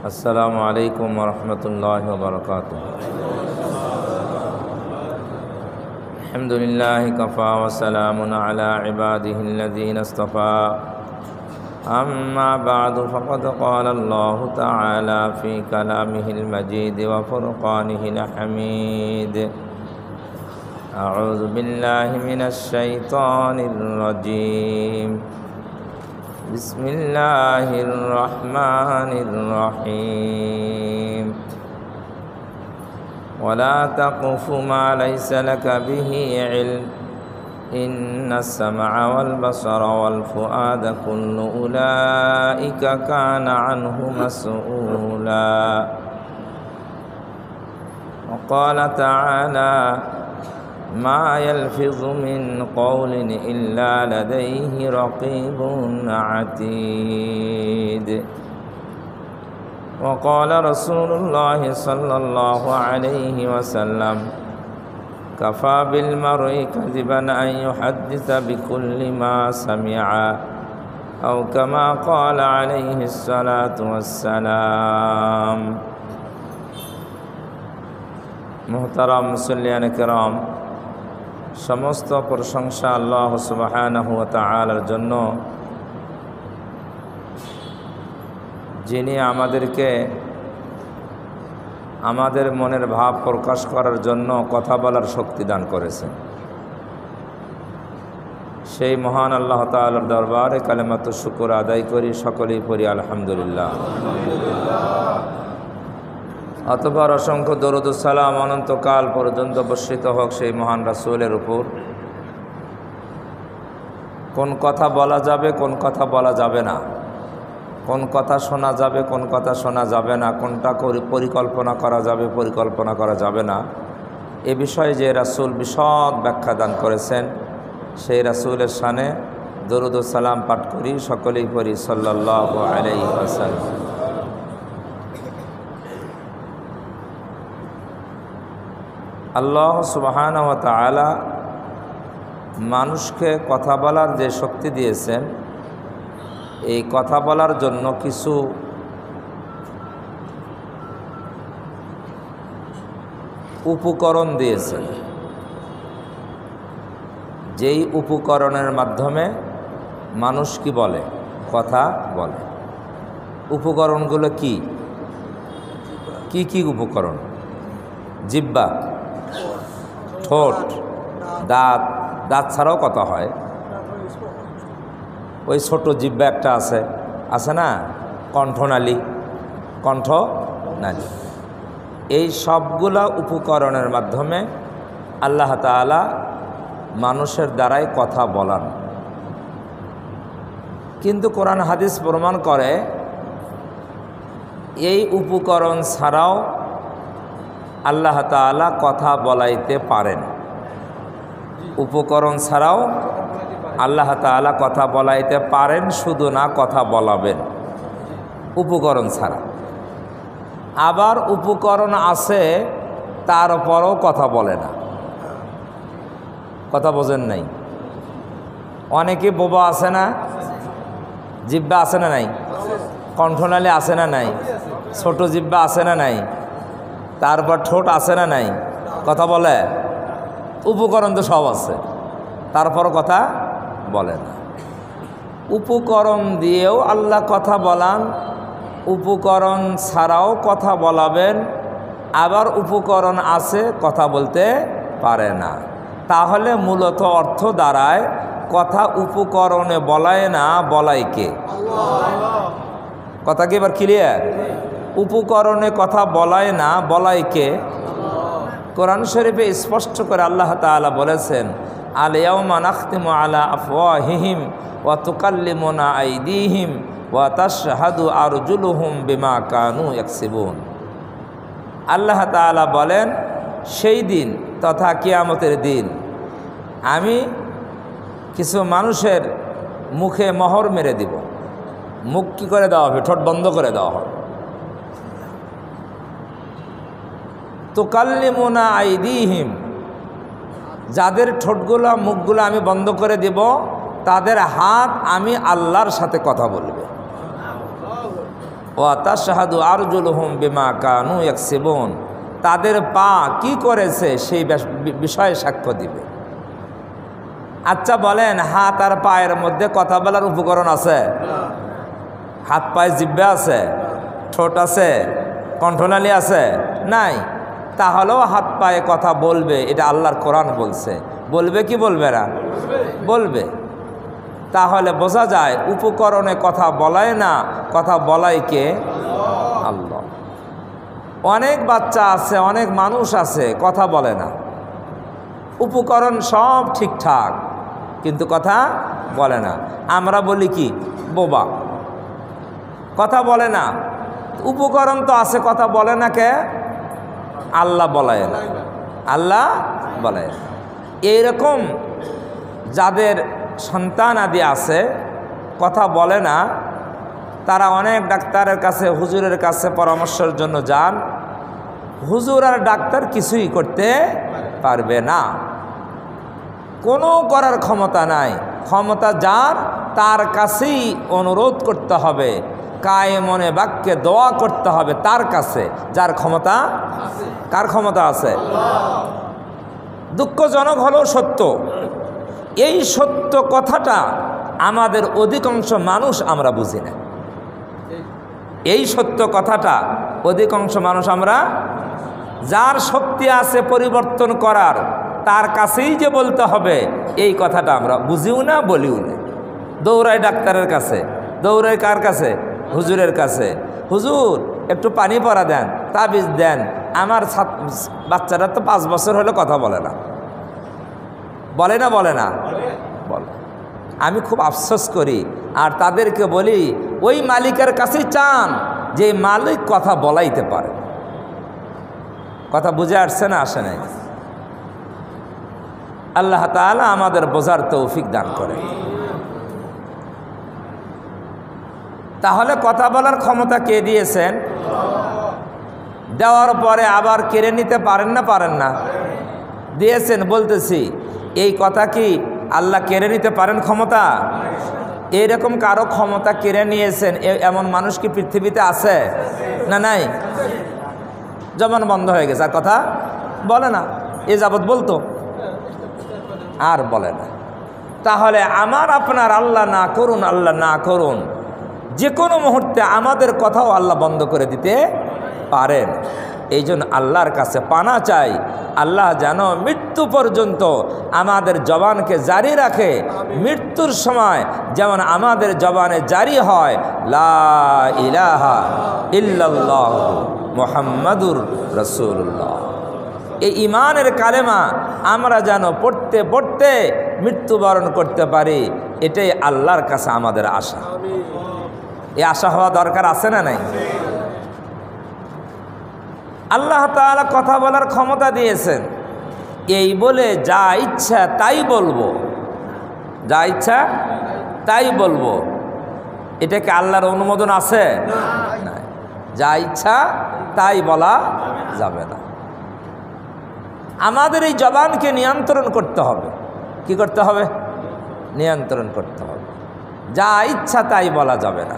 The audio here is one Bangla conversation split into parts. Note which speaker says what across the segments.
Speaker 1: السلام عليكم ورحمة الله وبركاته. الحمد لله كفى وسلام على عباده الذين اصطفى. أما بعد فقد قال الله تعالى في كلامه المجيد وفرقانه الحميد: أعوذ بالله من الشيطان الرجيم. بسم الله الرحمن الرحيم. ولا تقف ما ليس لك به علم إن السمع والبصر والفؤاد كل أولئك كان عنه مسؤولا. وقال تعالى: ما يلفظ من قول إلا لديه رقيب عتيد. وقال رسول الله صلى الله عليه وسلم: كفى بالمرء كذبا أن يحدث بكل ما سمع، أو كما قال عليه الصلاة والسلام. محترم মুসল্লিয়ান কিরাম, সমস্ত প্রশংসা আল্লাহ সুবহানাহু ওয়া তাআলার জন্য, যিনি আমাদেরকে আমাদের মনের ভাব প্রকাশ করার জন্য কথা বলার শক্তি দান করেছেন। সেই মহান আল্লাহ তাআলার দরবারে কালেমাতু শুকর আদায় করি, সকলেই পড়ি আলহামদুলিল্লাহ। অতঃপর অসংখ্য দরুদ ও সালাম অনন্তকাল পর্যন্ত বর্ষিত হোক সেই মহান রাসূলের উপর। কোন কথা বলা যাবে, কোন কথা বলা যাবে না, কোন কথা শোনা যাবে, কোন কথা শোনা যাবে না, কোনটা পরিকল্পনা করা যাবে, পরিকল্পনা করা যাবে না, এ বিষয়ে যে রাসূল বিশদ ব্যাখ্যা দান করেছেন, সেই রাসূলের শানে দরুদ ও সালাম পাঠ করি, সকলেই পড়ি সাল্লাল্লাহু আলাইহি ওয়াসাল্লাম। আল্লাহ সুবহানাহু ওয়া তাআলা মানুষকে কথা বলার যে শক্তি দিয়েছেন, এই কথা বলার জন্য কিছু উপকরণ দিয়েছেন, যেই উপকরণের মাধ্যমে মানুষ কি বলে, কথা বলে। উপকরণগুলো কি কি কি উপকরণ? জিহ্বা, ঠোঁট, দাঁত। দাঁত ছাড়াও কথা হয়। ওই ছোট জিহ্বা একটা আছে না, কণ্ঠনালী, কণ্ঠনালী। এই সবগুলা উপকরণের মাধ্যমে আল্লাহ তাআলা মানুষের দ্বারাই কথা বলান। কিন্তু কোরআন হাদিস প্রমাণ করে এই উপকরণ ছাড়াও আল্লাহ তাআলা কথা বলাইতে পারেন। উপকরণ ছাড়াও আল্লাহ তাআলা কথা বলাইতে পারেন, শুধু না কথা বলাবেন উপকরণ ছাড়া। আবার উপকরণ আছে, তারপরও কথা বলে না। কথা বোঝেন নাই? অনেকে বোবা আছে না? জিহ্বা আছে না নাই? কণ্ঠনালী আছে না নাই? ছোট জিহ্বা আছে না নাই? তারপর ঠোঁট আছে না নাই? কথা বলে। উপকরণ তো সব আছে, তারপর কথা বলে না। উপকরণ দিয়েও আল্লাহ কথা বলান, উপকরণ ছাড়াও কথা বলাবেন। আবার উপকরণ আছে, কথা বলতে পারে না। তাহলে মূলত অর্থ দাঁড়ায়, কথা উপকরণে বলায় না, বলায় কে? কথা কি এবার ক্লিয়ার? উপকরণে কথা বলায় না, বলায় কে? কোরআন শরীফে স্পষ্ট করে আল্লাহ তাআলা বলেছেন: আল ইয়াউমা নাখতিমু আলা আফওয়াহিহিম ওয়া তুকাল্লিমুনা আইদিহিম ওয়া তাশহাদু আরজুলুহুম বিমা কানু ইয়াকসিবুন। আল্লাহ তাআলা বলেন, সেই দিন তথা কিয়ামতের দিন আমি কিছু মানুষের মুখে মোহর মেরে দিব। মুখ কী করে দেওয়া হবে? ঠোঁট বন্ধ করে দেওয়া হবে। তুকাল্লিমুনা আইদিহিম, যাদের ঠোঁটগুলো মুখগুলো আমি বন্ধ করে দেব, তাদের হাত আমি আল্লাহর সাথে কথা বলবে। ওয়া তাশহাদু আরজুলুহুম বিমা কানু ইয়াকসিবুন, তাদের পা কি করেছে সেই বিষয়ে সাক্ষ্য দিবে। আচ্ছা বলেন, হাত আর পায়ের মধ্যে কথা বলার উপকরণ আছে? হাত পায়ে জিহ্বা আছে, ঠোঁট আছে, কণ্ঠনালী আছে? নাই। তাহলেও হাত পায়ে কথা বলবে, এটা আল্লাহর কোরআন বলছে। বলবে কি বলবে না? বলবে। তাহলে বোঝা যায় উপকরণে কথা বলায় না, কথা বলাই কে? আল্লাহ। অনেক বাচ্চা আছে, অনেক মানুষ আছে কথা বলে না, উপকরণ সব ঠিকঠাক কিন্তু কথা বলে না। আমরা বলি কি? বোবা, কথা বলে না। উপকরণ তো আছে, কথা বলে না কে? আল্লাহ বলায় না, আল্লাহ বলায় না। এইরকম যাদের সন্তান আদি আছে কথা বলে না, তারা অনেক ডাক্তারের কাছে, হুজুরের কাছে পরামর্শের জন্য যান। হুজুর আর ডাক্তার কিছুই করতে পারবে না, কোনো করার ক্ষমতা নাই। ক্ষমতা যার, তার কাছেই অনুরোধ করতে হবে, কায়ে মনে বাক্যে দোয়া করতে হবে তার কাছে, যার ক্ষমতা। কার ক্ষমতা আছে? দুঃখজনক হলেও সত্য, এই সত্য কথাটা আমাদের অধিকাংশ মানুষ আমরা বুঝি না। এই সত্য কথাটা অধিকাংশ মানুষ আমরা, যার শক্তি আছে পরিবর্তন করার, তার কাছেই যে বলতে হবে, এই কথাটা আমরা বুঝিও না, বলিও না। দৌড়াই ডাক্তারের কাছে, দৌড়াই কার কাছে? হুজুরের কাছে। হুজুর একটু পানি পরা দেন, তাবিজ দেন। আমার বাচ্চারা তো 5 বছর হলে কথা বলে না। বলে না? বলে না? বলে। আমি খুব আফসোস করি, আর তাদেরকে বলি ওই মালিকের কাছেই চান যে মালিক কথা বলাইতে পারে। কথা বুঝে আসছে না? আসে নাই? আল্লাহ তাআলা আমাদের বোঝার তৌফিক দান করে। তাহলে কথা বলার ক্ষমতা কে দিয়েছেন? দেওয়ার পরে আবার কেড়ে নিতে পারেন না? পারেন না? দিয়েছেন। বলতেছি, এই কথা কি আল্লাহ কেড়ে নিতে পারেন ক্ষমতা? এইরকম কারো ক্ষমতা কেড়ে নিয়েছেন এমন মানুষ কি পৃথিবীতে আছে? না নাই? জবান বন্ধ হয়ে গেছে, আর কথা বলে না। এ যাবৎ বলতো, আর বলে না। তাহলে আমার আপনার আল্লাহ না করুন, আল্লাহ না করুন, যে কোনো মুহূর্তে আমাদের কথাও আল্লাহ বন্ধ করে দিতে পারেন। এই জন্য আল্লাহর কাছে পানা চাই, আল্লাহ যেন মৃত্যু পর্যন্ত আমাদের জবানকে জারি রাখে। মৃত্যুর সময় যেমন আমাদের জবানে জারি হয় লা ইলাহা ইল্লাল্লাহ মুহাম্মাদুর রাসূলুল্লাহ। এই ঈমানের কালেমা আমরা যেন পড়তে পড়তে মৃত্যুবরণ করতে পারি, এটাই আল্লাহর কাছে আমাদের আশা। এই আশা হওয়া দরকার আছে না নাই? আল্লাহ তাআলা কথা বলার ক্ষমতা দিয়েছেন, এই বলে যা ইচ্ছা তাই বলবো, যা ইচ্ছা তাই বলবো। এটাকে আল্লাহর অনুমোদন আছে? না। যা ইচ্ছা তাই বলা যাবে না। আমাদের এই জবানকে নিয়ন্ত্রণ করতে হবে। কি করতে হবে? নিয়ন্ত্রণ করতে হবে। যা ইচ্ছা তাই বলা যাবে না।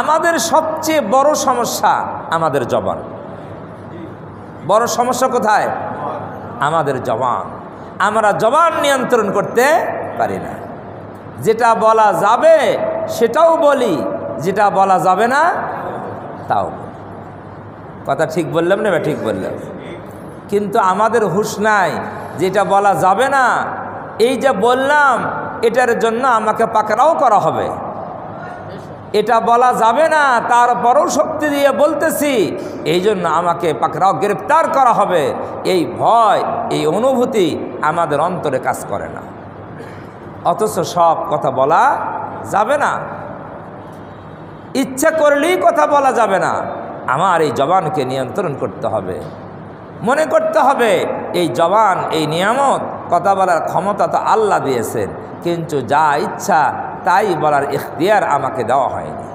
Speaker 1: আমাদের সবচেয়ে বড় সমস্যা আমাদের জবান। বড় সমস্যা কোথায়? আমাদের জবান। আমরা জবান নিয়ন্ত্রণ করতে পারি না। যেটা বলা যাবে সেটাও বলি, যেটা বলা যাবে না তাও বলি। কথা ঠিক বললাম না? ঠিক বললাম। কিন্তু আমাদের হুঁশ নাই, যেটা বলা যাবে না, এই যে বললাম এটার জন্য আমাকে পাকড়াও করা হবে। এটা বলা যাবে না, তারপরও শক্তি দিয়ে বলতেছি, এই জন্য আমাকে পাকড়াও, গ্রেফতার করা হবে। এই ভয়, এই অনুভূতি আমাদের অন্তরে কাজ করে না। অথচ সব কথা বলা যাবে না, ইচ্ছা করলেই কথা বলা যাবে না। আমার এই জবানকে নিয়ন্ত্রণ করতে হবে। মনে করতে হবে এই জবান, এই নিয়ামত, কথা বলার ক্ষমতা তো আল্লাহ দিয়েছেন, কিন্তু যা ইচ্ছা তাই বলার ইখতিয়ার আমাকে দেওয়া হয়নি।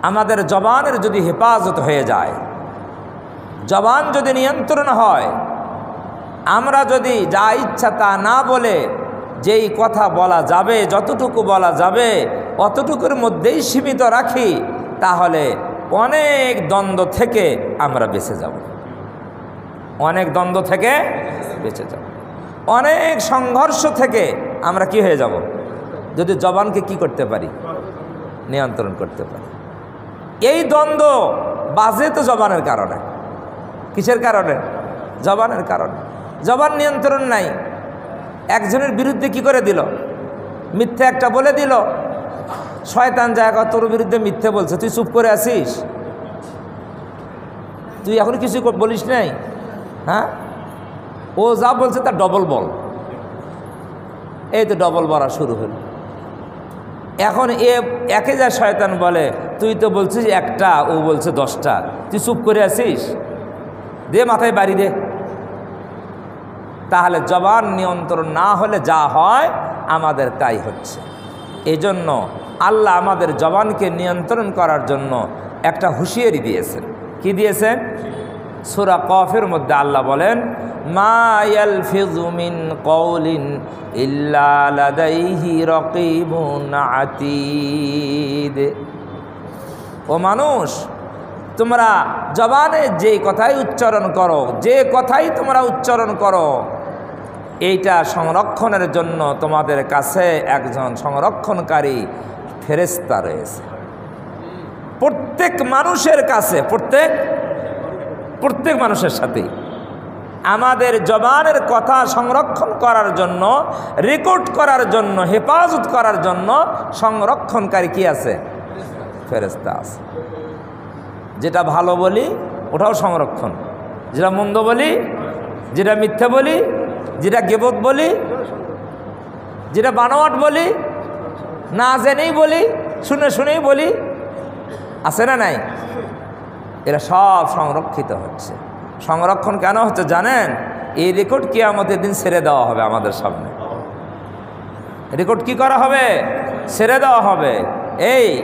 Speaker 1: আমাদের জবানের যদি হেফাজত হয়ে যায়, জবান যদি নিয়ন্ত্রণ হয়, আমরা যদি যা ইচ্ছা তা না বলে যেই কথা বলা যাবে, যতটুকু বলা যাবে অতটুকুর মধ্যেই সীমিত রাখি, তাহলে অনেক দ্বন্দ্ব থেকে আমরা বেঁচে যাব। অনেক দ্বন্দ্ব থেকে বেঁচে যাব, অনেক সংঘর্ষ থেকে আমরা কি হয়ে যাব, যদি জবানকে কি করতে পারি, নিয়ন্ত্রণ করতে পারি। এই দ্বন্দ্ব বাজে তো জবানের কারণে। কিসের কারণে? জবানের কারণে। জবান নিয়ন্ত্রণ নাই, একজনের বিরুদ্ধে কি করে দিল, মিথ্যে একটা বলে দিল। শয়তান জায়গা তোর বিরুদ্ধে মিথ্যে বলছে, তুই চুপ করে আছিস, তুই এখন কিছু বলিস নাই, হ্যাঁ? ও যা বলছে তার ডবল বল। এই তো ডবল বলা শুরু হল। এখন একে যা শয়তান বলে, তুই তো বলছিস একটা, ও বলছে 10টা, তুই চুপ করে আছিস, দে মাথায় বাড়ি দে। তাহলে জবান নিয়ন্ত্রণ না হলে যা হয় আমাদের তাই হচ্ছে। এই জন্য আল্লাহ আমাদের জবানকে নিয়ন্ত্রণ করার জন্য একটা হুঁশিয়ারি দিয়েছেন। কি দিয়েছেন? সূরা কফের মধ্যে আল্লাহ বলেন, মা ইয়ালফিযু মিন কওলিন ইল্লা লাদাইহি রাকীবুন আতীদ। ও মানুষ, তোমরা জবানে যে কথাই উচ্চারণ করো, যে কথাই তোমরা উচ্চারণ করো, এইটা সংরক্ষণের জন্য তোমাদের কাছে একজন সংরক্ষণকারী ফেরেশতা রয়েছে। প্রত্যেক মানুষের কাছে, প্রত্যেক মানুষের সাথে আমাদের জবানের কথা সংরক্ষণ করার জন্য, রেকর্ড করার জন্য, হেফাজত করার জন্য সংরক্ষণকারী কি আছে? ফেরেশতা আছে। যেটা ভালো বলি ওটাও সংরক্ষণ, যেটা মন্দ বলি, যেটা মিথ্যা বলি, যেটা গীবত বলি, যেটা বানোয়াট বলি, না জেনেই বলি, শুনে শুনেই বলি, আছে না নাই? এরা সব সংরক্ষিত হচ্ছে। সংরক্ষণ কেন হচ্ছে জানেন? এই রেকর্ড কিয়ামতের দিন ছেড়ে দেওয়া হবে আমাদের সামনে। রেকর্ড কি করা হবে? ছেড়ে দেওয়া হবে।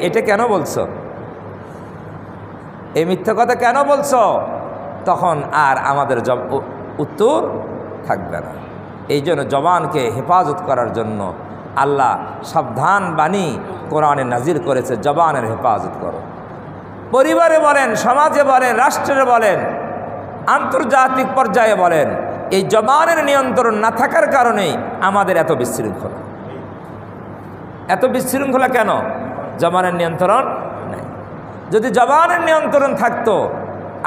Speaker 1: এটা কেন বলছো? এই মিথ্যা কথা কেন বলছো? তখন আর আমাদের উত্তর থাকবে না। এই জন্য জবানকে হেফাজত করার জন্য আল্লাহ সাবধান বাণী কোরআনে নাজিল করেছে, জবানের হেফাজত করো। পরিবারে বলেন, সমাজে বলেন, রাষ্ট্রে বলেন, আন্তর্জাতিক পর্যায়ে বলেন, এই জবানের নিয়ন্ত্রণ না থাকার কারণেই আমাদের এত বিশৃঙ্খলা। এত বিশৃঙ্খলা কেন? জবানের নিয়ন্ত্রণ নেই। যদি জবানের নিয়ন্ত্রণ থাকতো,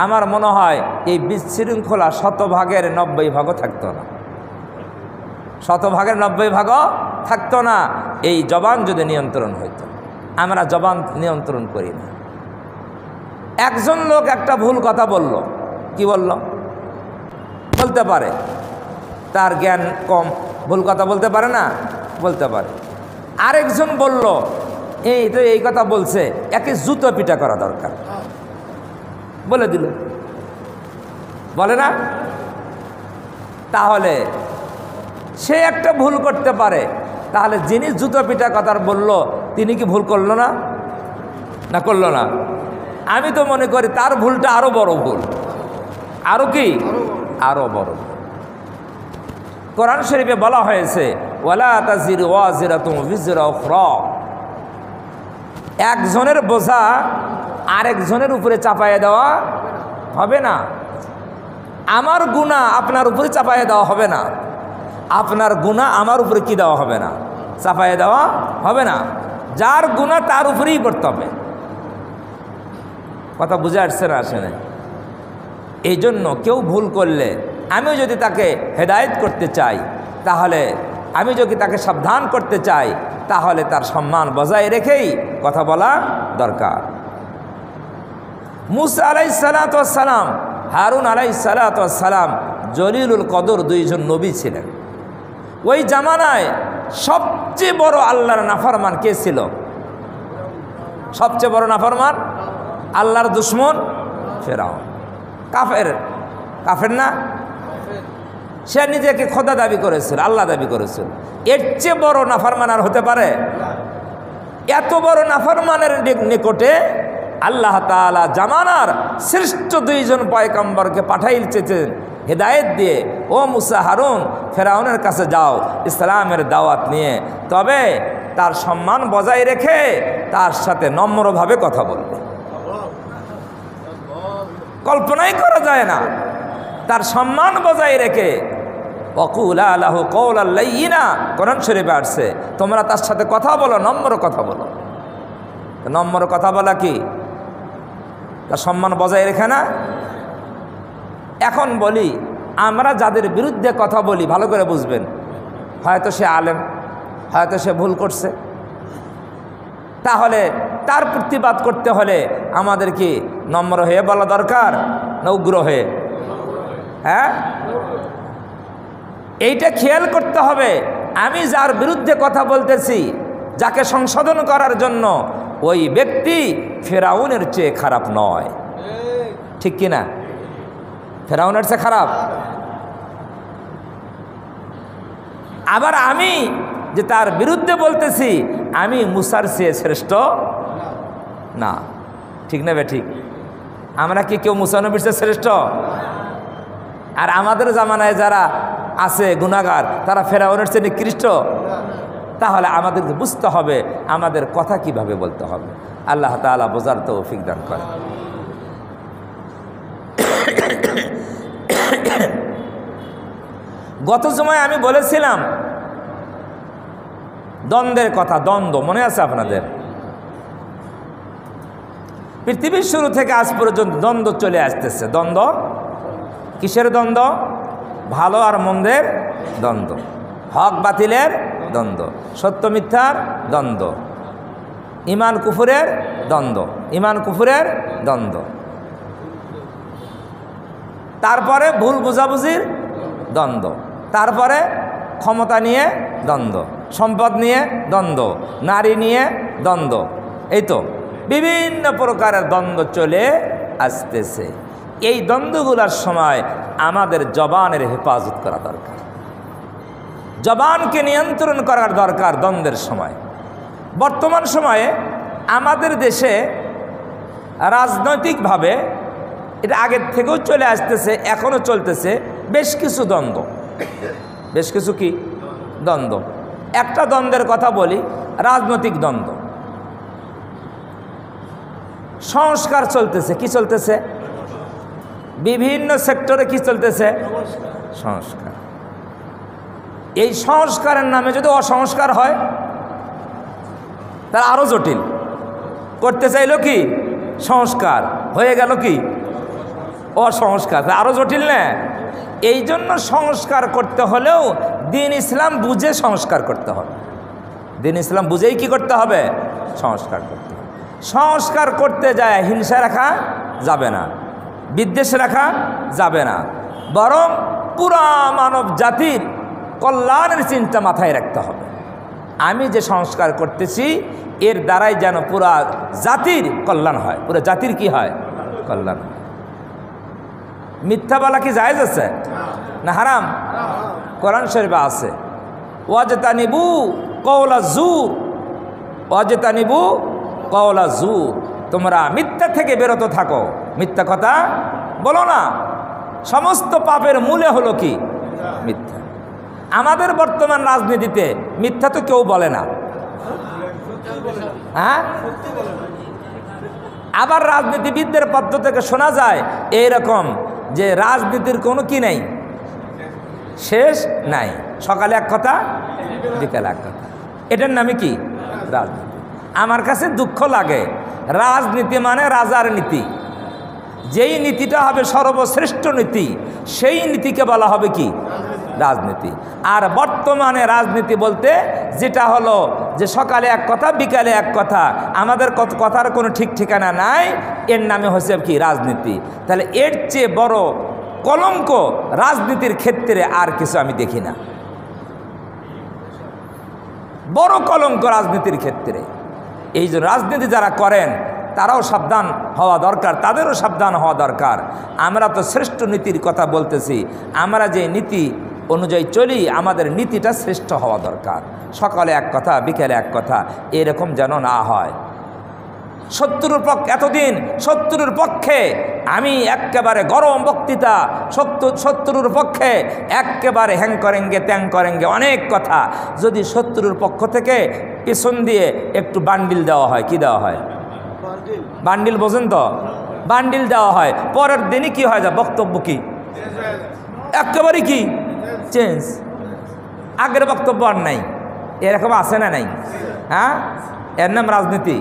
Speaker 1: আমার মনে হয় এই বিশৃঙ্খলা 100 ভাগের 90 ভাগও থাকতো না। 100 ভাগের 90 ভাগও থাকতো না, এই জবান যদি নিয়ন্ত্রণ হইতো। আমরা জবান নিয়ন্ত্রণ করি না। একজন লোক একটা ভুল কথা বলল, কি বলল? বলতে পারে, তার জ্ঞান কম, ভুল কথা বলতে পারে না, বলতে পারে। আরেকজন বলল, এই কথা বলছে, একে জুতো পিটা করা দরকার, বলে দিল, বলে না? তাহলে সে একটা ভুল করতে পারে, তাহলে যিনি জুতো পিটা কথা বলল তিনি কি ভুল করলো না? না করলো না? আমি তো মনে করি তার ভুলটা আরো বড় ভুল। আরো কি? আরো বড়। কোরআন শরীফে বলা হয়েছে, ওয়ালা তাজিরু ওয়াজিরাতুন বিজরা উখরা। একজনের বোঝা আরেকজনের উপরে চাপায়ে দেওয়া হবে না। আমার গুনাহ আপনার উপরে চাপায়ে দেওয়া হবে না, আপনার গুনাহ আমার উপরে কি দেওয়া হবে না, চাপায়ে দেওয়া হবে না। যার গুনাহ তার উপরেই করতে হবে। কথা বুঝে আসছে না? আসে না? এই জন্য কেউ ভুল করলে আমিও যদি তাকে হেদায়েত করতে চাই, তাহলে আমি যদি তাকে সাবধান করতে চাই, তাহলে তার সম্মান বজায় রেখেই কথা বলা দরকার। মুসা আলাইহিসসালাতু ওয়াসসালাম, হারুন আলাইহিসসালাতু ওয়াসসালাম জলিলুল কদর দুইজন নবী ছিলেন। ওই জামানায় সবচেয়ে বড় আল্লাহর নাফরমান কে ছিল? সবচেয়ে বড় নাফরমান আল্লাহর দুশ্মন ফেরাউন। কাফের না? সে নিজেকে খোদা দাবি করেছিল, আল্লাহ দাবি করেছিল। এর চেয়ে বড় নাফরমান আর হতে পারে? এত বড় নাফরমানের নিকটে আল্লাহ তাআলা জামানার শ্রেষ্ঠ দুইজন পয়গম্বরকে পাঠাইছেন, হেদায়েত দিয়ে, ও মুসা হারুন ফেরাউনের কাছে যাও ইসলামের দাওয়াত নিয়ে, তবে তার সম্মান বজায় রেখে তার সাথে নম্রভাবে কথা বলবে। কল্পনাই করা যায় না, তার সম্মান বজায় রেখে ওয়াকুলা লাহু কওলাল লাইয়িনা, কোরআন শরীফে আসছে, তোমরা তার সাথে কথা বলো, নম্র কথা বলো। নম্র কথা বলা কি তার সম্মান বজায় রেখে না? এখন বলি, আমরা যাদের বিরুদ্ধে কথা বলি ভালো করে বুঝবেন, হয়তো সে আলেম, হয়তো সে ভুল করছে, তাহলে তার প্রতিবাদ করতে হলে আমাদের কি নম্র হয়ে বলা দরকার না উগ্র হয়ে? হ্যাঁ, এইটা খেয়াল করতে হবে। আমি যার বিরুদ্ধে কথা বলতেছি, যাকে সংশোধন করার জন্য, ওই ব্যক্তি ফেরাউনের চেয়ে খারাপ নয়, ঠিক কিনা? ফেরাউনের চেয়ে খারাপ। আবার আমি যে তার বিরুদ্ধে বলতেছি, আমি মুসার চেয়ে শ্রেষ্ঠ না, ঠিক না? ঠিক। আমরা কি কেউ মুসা নবীর চেয়ে শ্রেষ্ঠ? আর আমাদের জামানায় যারা আছে গুনাহগার, তারা ফেরাউনের চেয়ে নিকৃষ্ট? তাহলে আমাদেরকে বুঝতে হবে আমাদের কথা কিভাবে বলতে হবে। আল্লাহ তাআলা বোঝার তৌফিক দান করেন। গত সময় আমি বলেছিলাম দ্বন্দ্বের কথা, দ্বন্দ্ব মনে আছে আপনাদের? পৃথিবীর শুরু থেকে আজ পর্যন্ত দ্বন্দ্ব চলে আসতেছে। দ্বন্দ্ব কিসের দ্বন্দ্ব? ভালো আর মন্দের দ্বন্দ্ব, হক বাতিলের দ্বন্দ্ব, সত্য মিথ্যার দ্বন্দ্ব, ইমান কুফুরের দ্বন্দ্ব, ইমান কুফুরের দ্বন্দ্ব, তারপরে ভুল বুঝাবুঝির দ্বন্দ্ব, তারপরে ক্ষমতা নিয়ে দ্বন্দ্ব, সম্পদ নিয়ে দ্বন্দ্ব, নারী নিয়ে দ্বন্দ্ব। এই তো বিভিন্ন প্রকারের দ্বন্দ্ব চলে আসতেছে। এই দ্বন্দ্বগুলোর সময় আমাদের জবানের হেফাজত করা দরকার, জবানকে নিয়ন্ত্রণ করার দরকার দ্বন্দ্বের সময়। বর্তমান সময়ে আমাদের দেশে রাজনৈতিকভাবে, এটা আগের থেকেও চলে আসতেছে, এখনও চলতেছে বেশ কিছু দ্বন্দ্ব। বেশ কিছু কি দ্বন্দ্ব? একটা দ্বন্দ্বের কথা বলি, রাজনৈতিক দ্বন্দ্ব। সংস্কার চলতেছে। কি চলতেছে? বিভিন্ন সেক্টরে কি চলতেছে? সংস্কার। এই সংস্কারের নামে যদি অসংস্কার হয় তার আরো জটিল। করতে চাইলো কি সংস্কার, হয়ে গেল কি অসংস্কার, আরো জটিল না? এই জন্য সংস্কার করতে হলেও দিন ইসলাম বুঝে সংস্কার করতে হবে। দিন ইসলাম বুঝেই কি করতে হবে? সংস্কার করতে হবে। সংস্কার করতে যায় হিংসা রাখা যাবে না, বিদ্বেষ রাখা যাবে না, বরং পুরা মানব জাতির কল্যাণের চিন্তা মাথায় রাখতে হবে। আমি যে সংস্কার করতেছি এর দ্বারাই যেন পুরা জাতির কল্যাণ হয়, পুরো জাতির কি হয়? কল্যাণ। মিথ্যা বলা কি জায়েজ আছে না হারাম? কোরআন শরীফে আছে, ওয়াজতানিবু কওলা যুর, ওয়াজতানিবু কওলা যুর, তোমরা মিথ্যা থেকে বিরত থাকো, মিথ্যা কথা বলো না। সমস্ত পাপের মূলে হলো কি? মিথ্যা। আমাদের বর্তমান রাজনীতিতে মিথ্যা তো কেউ বলে না, হ্যাঁ? আবার রাজনীতিবিদদের পক্ষ থেকে শোনা যায় এইরকম যে রাজনীতির কোনো কি নেই, শেষ নাই, সকালে এক কথা বিকালে এক কথা। এটার নামে কি? রাজনীতি। আমার কাছে দুঃখ লাগে, রাজনীতি মানে রাজার নীতি। যেই নীতিটা হবে সর্বশ্রেষ্ঠ নীতি, সেই নীতিকে বলা হবে কি? রাজনীতি। আর বর্তমানে রাজনীতি বলতে যেটা হলো যে সকালে এক কথা বিকালে এক কথা, আমাদের কথার কোনো ঠিক ঠিকানা নাই, এর নামে হচ্ছে কি? রাজনীতি। তাহলে এর চেয়ে বড় কলঙ্ক রাজনীতির ক্ষেত্রে আর কিছু আমি দেখি না। বড় কলঙ্ক রাজনীতির ক্ষেত্রে। এই যে রাজনীতি যারা করেন তারাও সাবধান হওয়া দরকার, তাদেরও সাবধান হওয়া দরকার। আমরা তো শ্রেষ্ঠ নীতির কথা বলতেছি, আমরা যে নীতি অনুযায়ী চলি আমাদের নীতিটা শ্রেষ্ঠ হওয়া দরকার। সকালে এক কথা বিকেলে এক কথা এরকম যেন না হয়। শত্রুর পক্ষে এতদিন শত্রুর পক্ষে আমি একেবারে গরম বক্তৃতা, শত্রুর পক্ষে একেবারে হ্যাং করেঙ্গে ত্যাং করেঙ্গে অনেক কথা। যদি শত্রুর পক্ষ থেকে পেছন দিয়ে একটু বান্ডিল দেওয়া হয়, কি দেওয়া হয়? বান্ডিল বোঝেন তো? বান্ডিল দেওয়া হয়, পরের দিনই কি হয় যায়? বক্তব্য কি একেবারে কি চেঞ্জ, আগের বক্তব্য আর নাই। এরকম আছে না নাই? হ্যাঁ, এর নাম রাজনীতি,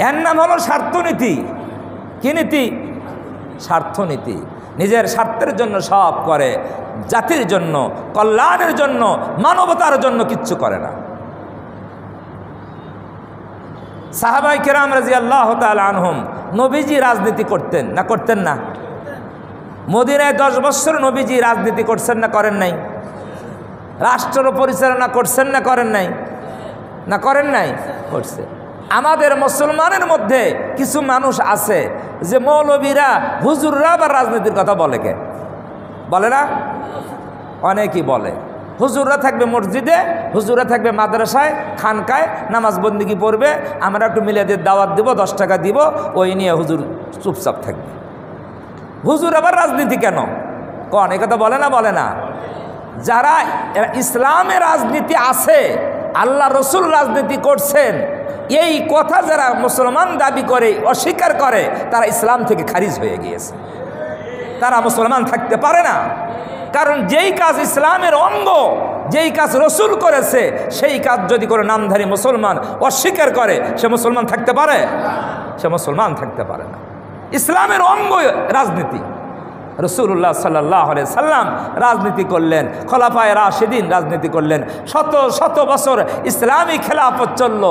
Speaker 1: এর নাম হলো স্বার্থনীতি। কি নীতি? স্বার্থনীতি। নিজের স্বার্থের জন্য সব করে, জাতির জন্য, কল্যাণের জন্য, মানবতার জন্য কিচ্ছু করে না। সাহাবায়ে কেরাম রাদিয়াল্লাহু তাআলা আনহুম নবীজি রাজনীতি করতেন না করতেন না? মদিনায় 10 বছর নবীজি রাজনীতি করছেন না করেন নাই? রাষ্ট্র পরিচালনা করছেন না করেন নাই? না করেন নাই? করছে। আমাদের মুসলমানের মধ্যে কিছু মানুষ আছে যে মৌলবীরা, হুজুররা আবার রাজনীতির কথা বলে, কে বলে না? অনেকেই বলে। হুজুররা থাকবে মসজিদে, হুজুররা থাকবে মাদ্রাসায়, খানকায় নামাজ বন্দিগি পড়বে, আমরা একটু মিলাদের দাওয়াত দিব, 10 টাকা দিব, ওই নিয়ে হুজুর চুপচাপ থাকবে। হুজুর আবার রাজনীতি কেন কন? এ কথা বলে না? বলে না? যারা ইসলামে রাজনীতি আছে, আল্লাহ রসুল রাজনীতি করছেন, এই কথা যারা মুসলমান দাবি করে অস্বীকার করে, তারা ইসলাম থেকে খারিজ হয়ে গিয়েছে, তারা মুসলমান থাকতে পারে না। কারণ যেই কাজ ইসলামের অঙ্গ, যেই কাজ রসুল করেছে, সেই কাজ যদি করে নামধারী মুসলমান অস্বীকার করে, সে মুসলমান থাকতে পারে? সে মুসলমান থাকতে পারে না। ইসলামের অঙ্গ রাজনীতি। রাসূলুল্লাহ সাল্লাল্লাহু আলাইহি সাল্লাম রাজনীতি করলেন, খোলাফায়ে রাশিদিন রাজনীতি করলেন, শত শত বছর ইসলামী খেলাফত চলল।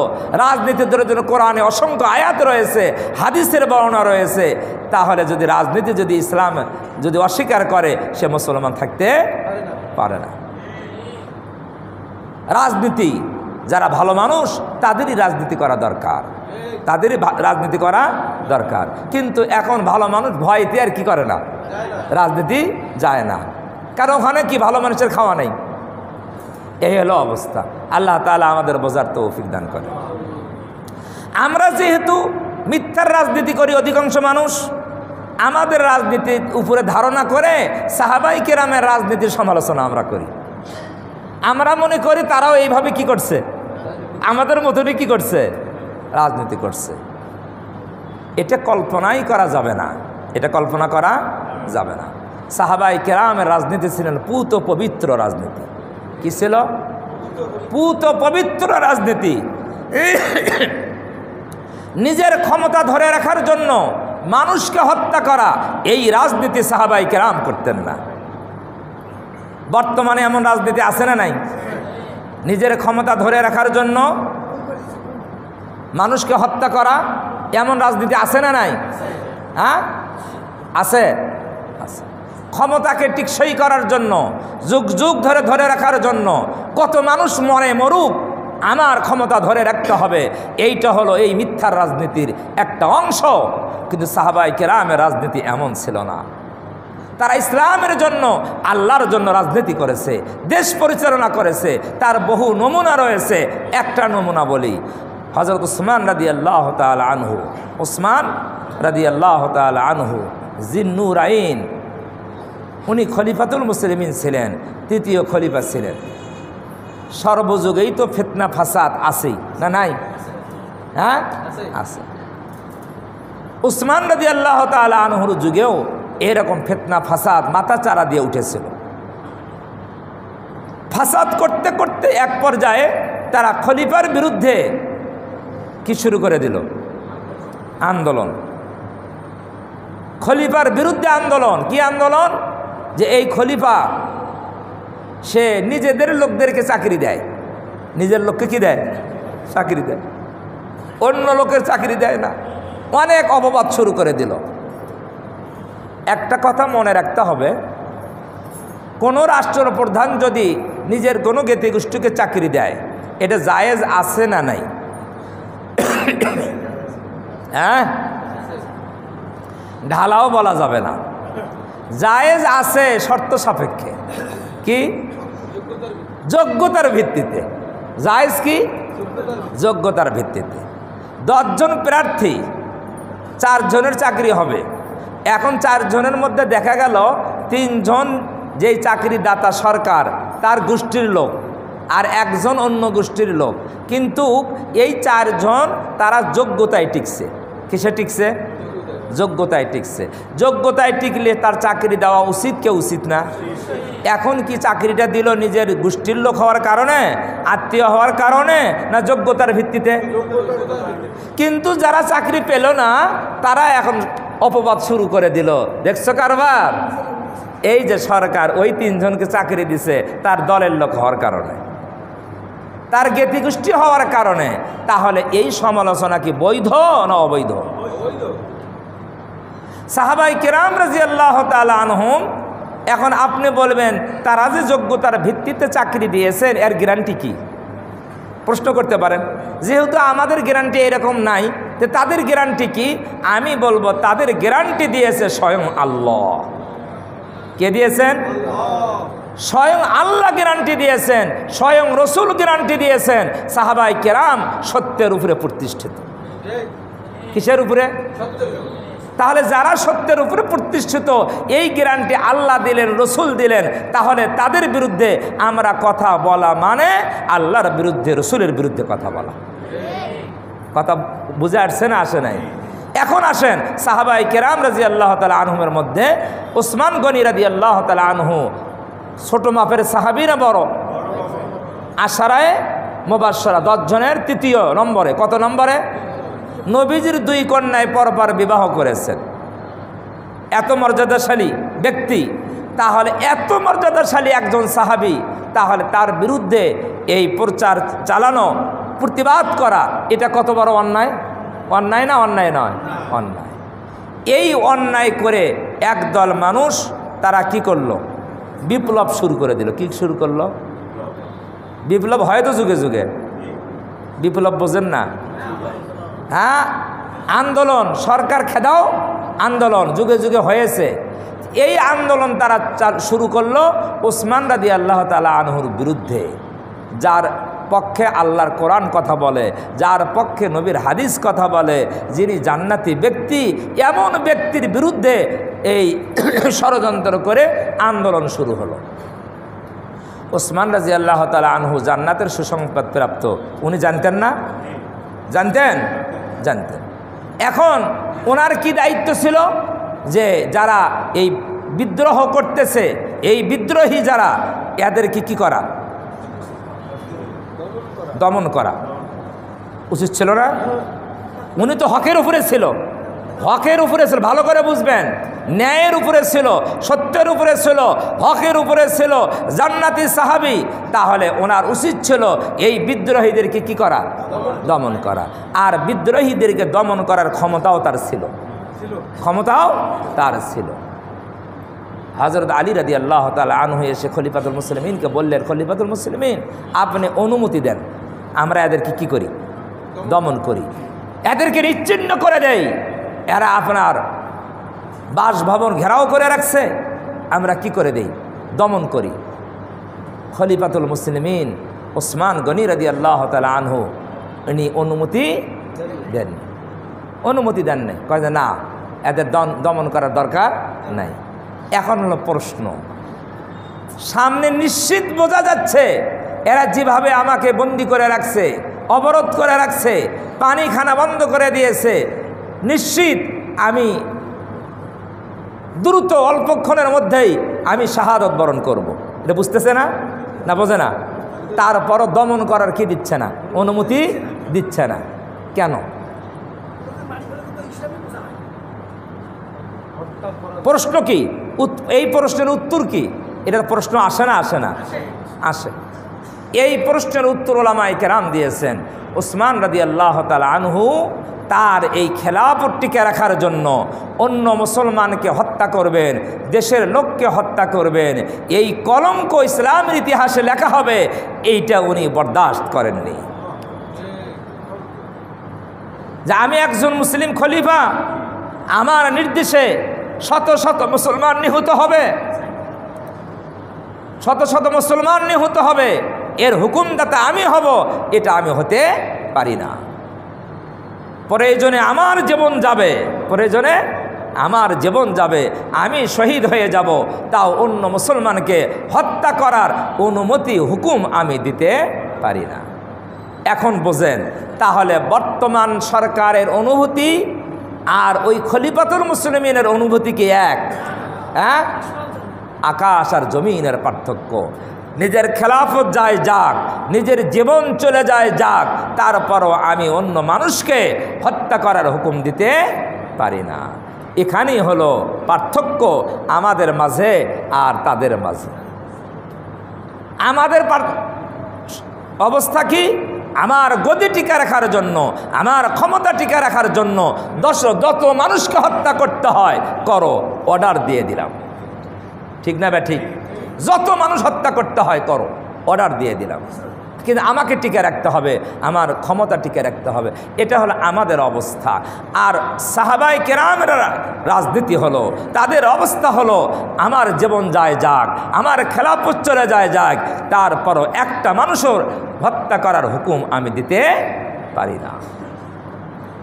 Speaker 1: রাজনীতির জন্য কোরআনে অসংখ্য আয়াত রয়েছে, হাদিসের বর্ণনা রয়েছে। তাহলে যদি রাজনীতি, যদি ইসলাম যদি অস্বীকার করে, সে মুসলমান থাকতে পারে না। রাজনীতি যারা ভালো মানুষ, তাদেরই রাজনীতি করা দরকার, তাদেরই রাজনীতি করা দরকার। কিন্তু এখন ভালো মানুষ ভয়তে আর কি করে না, রাজনীতি যায় না। কারণ ওখানে কি ভালো মানুষের খাওয়া নেই। এই হলো অবস্থা। আল্লাহ তাআলা আমাদের বোঝার তৌফিক দান করে। আমরা যেহেতু মিথ্যার রাজনীতি করি, অধিকাংশ মানুষ আমাদের রাজনীতির উপরে ধারণা করে সাহাবায়ে কেরামের রাজনীতির সমালোচনা আমরা করি। আমরা মনে করি তারাও এইভাবে কি করছে, আমাদের মতনই কি করছে, রাজনীতি করছে। এটা কল্পনাই করা যাবে না, এটা কল্পনা করা যাবে না। সাহাবায়ে কেরামের রাজনীতি ছিলেন পুত পবিত্র রাজনীতি। কি ছিল? পুত পবিত্র রাজনীতি। নিজের ক্ষমতা ধরে রাখার জন্য মানুষকে হত্যা করা, এই রাজনীতি সাহাবায়ে কেরাম করতেন না। বর্তমানে এমন রাজনীতি আছে না নাই? নিজের ক্ষমতা ধরে রাখার জন্য মানুষকে হত্যা করা, এমন রাজনীতি আছে না নাই? হ্যাঁ, আছে, আছে। ক্ষমতাকে টিকসই করার জন্য, যুগ যুগ ধরে ধরে রাখার জন্য কত মানুষ মরে মরুক, আমার ক্ষমতা ধরে রাখতে হবে, এইটা হলো এই মিথ্যার রাজনীতির একটা অংশ। কিন্তু সাহাবায়ে কেরামের রাজনীতি এমন ছিল না। তারা ইসলামের জন্য, আল্লাহর জন্য রাজনীতি করেছে, দেশ পরিচালনা করেছে। তার বহু নমুনা রয়েছে। একটা নমুনা বলি, হযরত উসমান রাদিয়াল্লাহু তাআলা আনহু। উসমান রাদিয়াল্লাহু তাআলা আনহু জিন্নুরাইন, উনি খলিফাতুল মুসলিমিন ছিলেন, তৃতীয় খলিফা ছিলেন। সর্বযুগেই তো ফিতনা ফাসাদ আছেই না নাই? হ্যাঁ, আছে। উসমান রাদিয়াল্লাহু তাআলা আনহুর যুগেও এরকম ফিতনা ফাসাদ মাথাচাড়া দিয়ে উঠেছিল। ফাসাদ করতে করতে এক পর্যায়ে তারা খলিফার বিরুদ্ধে কি শুরু করে দিল? আন্দোলন। খলিফার বিরুদ্ধে আন্দোলন। কি আন্দোলন? যে এই খলিফা সে নিজেদের লোকদেরকে চাকরি দেয়, নিজের লোককে কি দেয়? চাকরি দেয়, অন্য লোকের চাকরি দেয় না। অনেক অপবাদ শুরু করে দিল। একটা কথা মনে রাখতে হবে, কোনো রাষ্ট্রপ্রধান যদি নিজের কোনো জ্ঞাতি গোষ্ঠীকে চাকরি দেয়, এটা জায়েজ আছে না নাই? হ্যাঁ, ঢালাও বলা যাবে না, জায়েজ আছে শর্ত সাপেক্ষে। কি? যোগ্যতার ভিত্তিতে। জায়েজ কি? যোগ্যতার ভিত্তিতে। 10 জন প্রার্থী, 4 জনের চাকরি হবে। এখন 4 জনের মধ্যে দেখা গেল 3 জন যেই চাকরিদাতা সরকার তার গোষ্ঠীর লোক, আর 1 জন অন্য গোষ্ঠীর লোক, কিন্তু এই 4 জন তারা যোগ্যতায় টিকছে। কিসে টিকছে? যোগ্যতায় টিকছে। যোগ্যতায় টিকলে তার চাকরি দেওয়া উচিত কে উচিত না? এখন কি চাকরিটা দিল নিজের গোষ্ঠীর লোক হওয়ার কারণে, আত্মীয় হওয়ার কারণে, না যোগ্যতার ভিত্তিতে? কিন্তু যারা চাকরি পেল না তারা এখন অপবাদ শুরু করে দিল, দেখছো কারবার? এই যে সরকার ওই 3 জনকে চাকরি দিছে তার দলের লোক হওয়ার কারণে, তার জ্ঞাতি গোষ্ঠী হওয়ার কারণে। তাহলে এই সমালোচনা কি বৈধ না অবৈধ? সাহাবায়ে কেরাম রাদিয়াল্লাহু তাআলা আনহুম, এখন আপনি বলবেন তারা যে যোগ্যতার ভিত্তিতে চাকরি দিয়েছেন এর গ্যারান্টি কি? প্রশ্ন করতে পারেন। যেহেতু আমাদের গ্যারান্টি এরকম নাই, তো তাদের গ্যারান্টি কি? আমি বলবো তাদের গ্যারান্টি দিয়েছে স্বয়ং আল্লাহ। কে দিয়েছেন? স্বয়ং আল্লাহ গ্যারান্টি দিয়েছেন, স্বয়ং রসুল গ্যারান্টি দিয়েছেন। সাহাবায়ে কেরাম সত্যের উপরে প্রতিষ্ঠিত। কিসের উপরে? তাহলে যারা সত্যের উপরে প্রতিষ্ঠিত, এই গ্যারান্টি আল্লাহ দিলেন, রসুল দিলেন, তাহলে তাদের বিরুদ্ধে আমরা কথা বলা মানে আল্লাহর বিরুদ্ধে, রসুলের বিরুদ্ধে কথা বলা। কথা বুঝে আসছে না? আসে নাই? এখন আসেন সাহাবায়ে কেরাম রাদিয়াল্লাহু তাআলা আনহুমের মধ্যে ওসমান গনি রাদিয়াল্লাহু তাআলা আনহু ছোট মাপের সাহাবী না বড়? আশারায়ে মুবাশশারা 10 জনের 3য় নম্বরে। কত নম্বরে? নবীজির 2 কন্যায় পরপর বিবাহ করেছেন। এত মর্যাদাশালী ব্যক্তি, তাহলে এত মর্যাদাশালী একজন সাহাবী, তাহলে তার বিরুদ্ধে এই প্রচার চালানো, প্রতিবাদ করা, এটা কত বড় অন্যায়? অন্যায় না? অন্যায় নয়? অন্যায়। এই অন্যায় করে একদল মানুষ তারা কি করলো? বিপ্লব শুরু করে দিল। কি শুরু করলো? বিপ্লব হয় তো যুগে যুগে। বিপ্লব বোঝেন না? হ্যাঁ, আন্দোলন, সরকার খেদাও আন্দোলন যুগে যুগে হয়েছে। এই আন্দোলন তারা শুরু করলো ওসমান রাদিয়াল্লাহু তাআলা আনহুর বিরুদ্ধে, যার পক্ষে আল্লাহর কোরআন কথা বলে, যার পক্ষে নবীর হাদিস কথা বলে, যিনি জান্নাতি ব্যক্তি, এমন ব্যক্তির বিরুদ্ধে এই ষড়যন্ত্র করে আন্দোলন শুরু হলো। ওসমান রাদিয়াল্লাহু তাআলা আনহু জান্নাতের সুসংবাদ প্রাপ্ত, উনি জানতেন না? জানতেন? জানতেন। এখন ওনার কি দায়িত্ব ছিল? যে যারা এই বিদ্রোহ করতেছে, এই বিদ্রোহী যারা, এদেরকে কি করা? দমন করা উচিত ছিল না? উনি তো হকের উপরে ছিল, হকের উপরে ছিল, ভালো করে বুঝবেন, ন্যায়ের উপরে ছিল, সত্যের উপরে ছিল, হকের উপরে ছিল, জান্নাতি সাহাবী। তাহলে ওনার উচিত ছিল এই বিদ্রোহীদেরকে কি করা? দমন করা। আর বিদ্রোহীদেরকে দমন করার ক্ষমতাও তার ছিল, ক্ষমতাও তার ছিল। হযরত আলী রাদিয়াল্লাহু তাআলা আনহু এসে খলিফাতুল মুসলিমিনকে বললেন, খলিফাতুল মুসলিমিন, আপনি অনুমতি দেন, আমরা এদেরকে কি করি? দমন করি, এদেরকে নিশ্চিহ্ন করে দেই। এরা আপনার বাসভবন ঘেরাও করে রাখছে, আমরা কি করে দেই? দমন করি। খলিফাতুল মুসলিমিন ওসমান গনি রাদিয়াল্লাহু তাআলা আনহু উনি অনুমতি দেন, অনুমতি দেন নাই, কয় যে না, এদের দমন করার দরকার নাই। এখন হলো প্রশ্ন, সামনে নিশ্চিত বোঝা যাচ্ছে এরা যেভাবে আমাকে বন্দি করে রাখছে, অবরোধ করে রাখছে, পানি খানা বন্ধ করে দিয়েছে, নিশ্চিত আমি দ্রুত অল্পক্ষণের মধ্যেই আমি শাহাদত বরণ করব। এটা বুঝতেছে না? না বোঝে না? তারপরও দমন করার কি দিচ্ছে না? অনুমতি দিচ্ছে না। কেন? প্রশ্ন কি? এই প্রশ্নের উত্তর কি? এটার প্রশ্ন আসে না? আসে না? আসে। এই প্রশ্নের উত্তর উলামায়ে কেরাম দিয়েছেন। ওসমান রাদিয়াল্লাহু তাআলা আনহু তার এই খেলাফত টিকে রাখার জন্য অন্য মুসলমানকে হত্যা করবেন, দেশের লোককে হত্যা করবেন, এই কলঙ্ক ইসলামের ইতিহাসে লেখা হবে, এইটা উনি বরদাস্ত করেননি। যে আমি একজন মুসলিম খলিফা, আমার নির্দেশে শত শত মুসলমান নিহত হবে, শত শত মুসলমান নিহত হবে, এর হুকুমদাতা আমি হব, এটা আমি হতে পারি না। প্রয়োজনে আমার জীবন যাবে, প্রয়োজনে আমার জীবন যাবে, আমি শহীদ হয়ে যাব, তাও অন্য মুসলমানকে হত্যা করার অনুমতি হুকুম আমি দিতে পারি না। এখন বোঝেন তাহলে বর্তমান সরকারের অনুভূতি আর ওই খলিফাতুল মুসলিমিনের অনুভূতি কি এক? হ্যাঁ, আকাশ আর জমিনের পার্থক্য। নিজের খেলাফত যায় যাক, নিজের জীবন চলে যায় যাক, তারপরও আমি অন্য মানুষকে হত্যা করার হুকুম দিতে পারি না। এখানেই হলো পার্থক্য আমাদের মাঝে আর তাদের মাঝে। আমাদের অবস্থা কি? আমার গদি টিকা রাখার জন্য, আমার ক্ষমতা টিকা রাখার জন্য যত মানুষকে হত্যা করতে হয় করো, অর্ডার দিয়ে দিলাম। ঠিক না বে ঠিক? যত মানুষ হত্যা করতে হয় করো, অর্ডার দিয়ে দিলাম। কিন্তু আমাকে টিকে রাখতে হবে, আমার ক্ষমতা টিকে রাখতে হবে। এটা হলো আমাদের অবস্থা। আর সাহাবায়ে কেরামের রাজনীতি হলো, তাদের অবস্থা হলো আমার জীবন যায় যাক, আমার খেলাফত চলে যায় যাক, তারপরও একটা মানুষের হত্যা করার হুকুম আমি দিতে পারি না।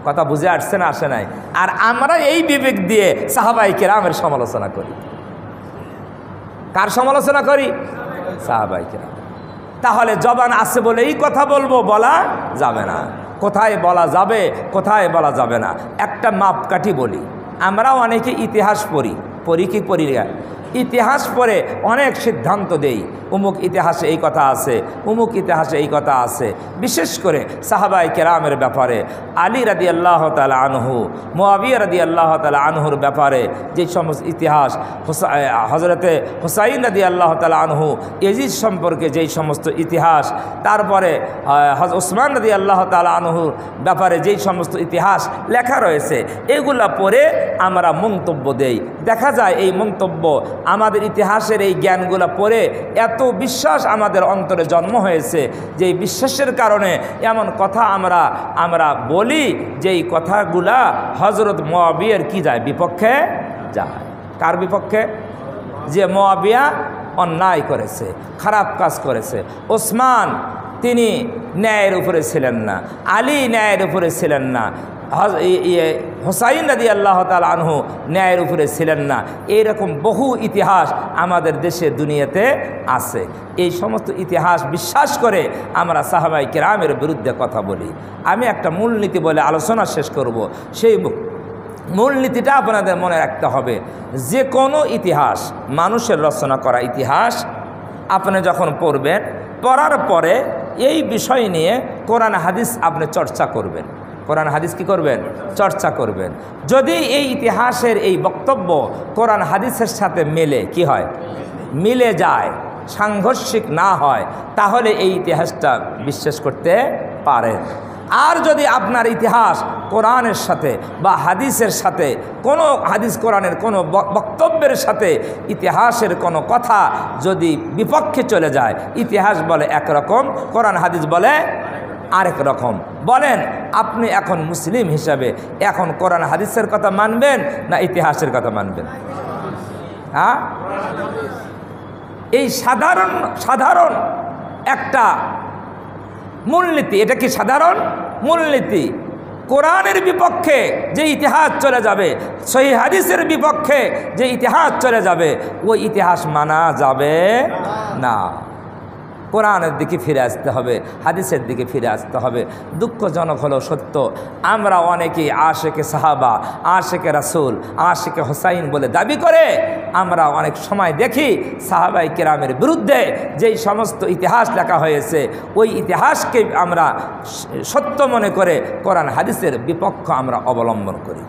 Speaker 1: কথা বুঝে আসছে না আসে নাই? আর আমরা এই বিবেক দিয়ে সাহাবায়ে কেরামের সমালোচনা করি। কার সমালোচনা করি? সাহাবায়ে কেরাম। তাহলে জবান আছে বলে এই কথা বলবো, বলা যাবে না। কোথায় বলা যাবে, কোথায় বলা যাবে না, একটা মাপকাঠি বলি। আমরা অনেকে ইতিহাস পড়ি কি পড়ি না? ইতিহাস পড়ে অনেক সিদ্ধান্ত দেই, অমুক ইতিহাসে এই কথা আছে, অমুক ইতিহাসে এই কথা আছে। বিশেষ করে সাহাবায়ে কেরামের ব্যাপারে, আলী রাদিয়াল্লাহু তাআলা আনহু, মুআবিয়া রাদিয়াল্লাহু তাআলা আনহুর ব্যাপারে যে সমস্ত ইতিহাস, হযরতে হুসাইন রাদিয়াল্লাহু তাআলা আনহু ইয়াজিদ সম্পর্কে যেই সমস্ত ইতিহাস, তারপরে উসমান রাদিয়াল্লাহু তাআলা আনহুর ব্যাপারে যেই সমস্ত ইতিহাস লেখা রয়েছে, এগুলা পড়ে আমরা মন্তব্য দেই। দেখা যায় এই মন্তব্য, আমাদের ইতিহাসের এই জ্ঞানগুলো পড়ে এত বিশ্বাস আমাদের অন্তরে জন্ম হয়েছে, যে বিশ্বাসের কারণে এমন কথা আমরা বলি যেই কথাগুলা হযরত মুআবিয়ার কি যায়, বিপক্ষে যায়। কার বিপক্ষে? যে মুআবিয়া অন্যায় করেছে, খারাপ কাজ করেছে। ওসমান তিনি ন্যায়ের উপরে ছিলেন না, আলী ন্যায়ের উপরে ছিলেন না, হুসাইন রাদিয়াল্লাহু তাআলা আনহু ন্যায়ের উপরে ছিলেন না। এইরকম বহু ইতিহাস আমাদের দেশে দুনিয়াতে আছে। এই সমস্ত ইতিহাস বিশ্বাস করে আমরা সাহাবায়ে কেরামের বিরুদ্ধে কথা বলি। আমি একটা মূলনীতি বলে আলোচনা শেষ করব। সেই মূলনীতিটা আপনাদের মনে রাখতে হবে, যে কোনো ইতিহাস, মানুষের রচনা করা ইতিহাস আপনি যখন পড়বেন, পড়ার পরে এই বিষয় নিয়ে কোরআন হাদিস আপনি চর্চা করবেন। কোরআন হাদিস কি করবেন? চর্চা করবেন। যদি এই ইতিহাসের এই বক্তব্য কোরআন হাদিসের সাথে মেলে, কি হয়? মিলে যায়, সাংঘর্ষিক না হয়, তাহলে এই ইতিহাসটা বিশ্বাস করতে পারেন। আর যদি আপনার ইতিহাস কোরআনের সাথে বা হাদিসের সাথে, কোনো হাদিস কোরআনের কোনো বক্তব্যের সাথে ইতিহাসের কোনো কথা যদি বিপক্ষে চলে যায়, ইতিহাস বলে একরকম, কোরআন হাদিস বলে আরেক রকম, বলেন আপনি এখন মুসলিম হিসাবে এখন কোরআন হাদিসের কথা মানবেন না ইতিহাসের কথা মানবেন? হ্যাঁ, এই সাধারণ একটা মূলনীতি। এটা কি সাধারণ মূলনীতি? কোরআনের বিপক্ষে যে ইতিহাস চলে যাবে, সহিহ হাদিসের বিপক্ষে যে ইতিহাস চলে যাবে, ওই ইতিহাস মানা যাবে না। কোরআনের দিকে ফিরে আসতে হবে, হাদিসের দিকে ফিরে আসতে হবে। দুঃখজনক হলো সত্য, আমরা অনেকেই আশেকে সাহাবা, আশেকে রাসূল, আশেকে হুসাইন বলে দাবি করে আমরা অনেক সময় দেখি সাহাবায়ে কেরামের বিরুদ্ধে যেই সমস্ত ইতিহাস লেখা হয়েছে, ওই ইতিহাসকে আমরা সত্য মনে করে কোরআন হাদিসের বিপক্ষ আমরা অবলম্বন করি।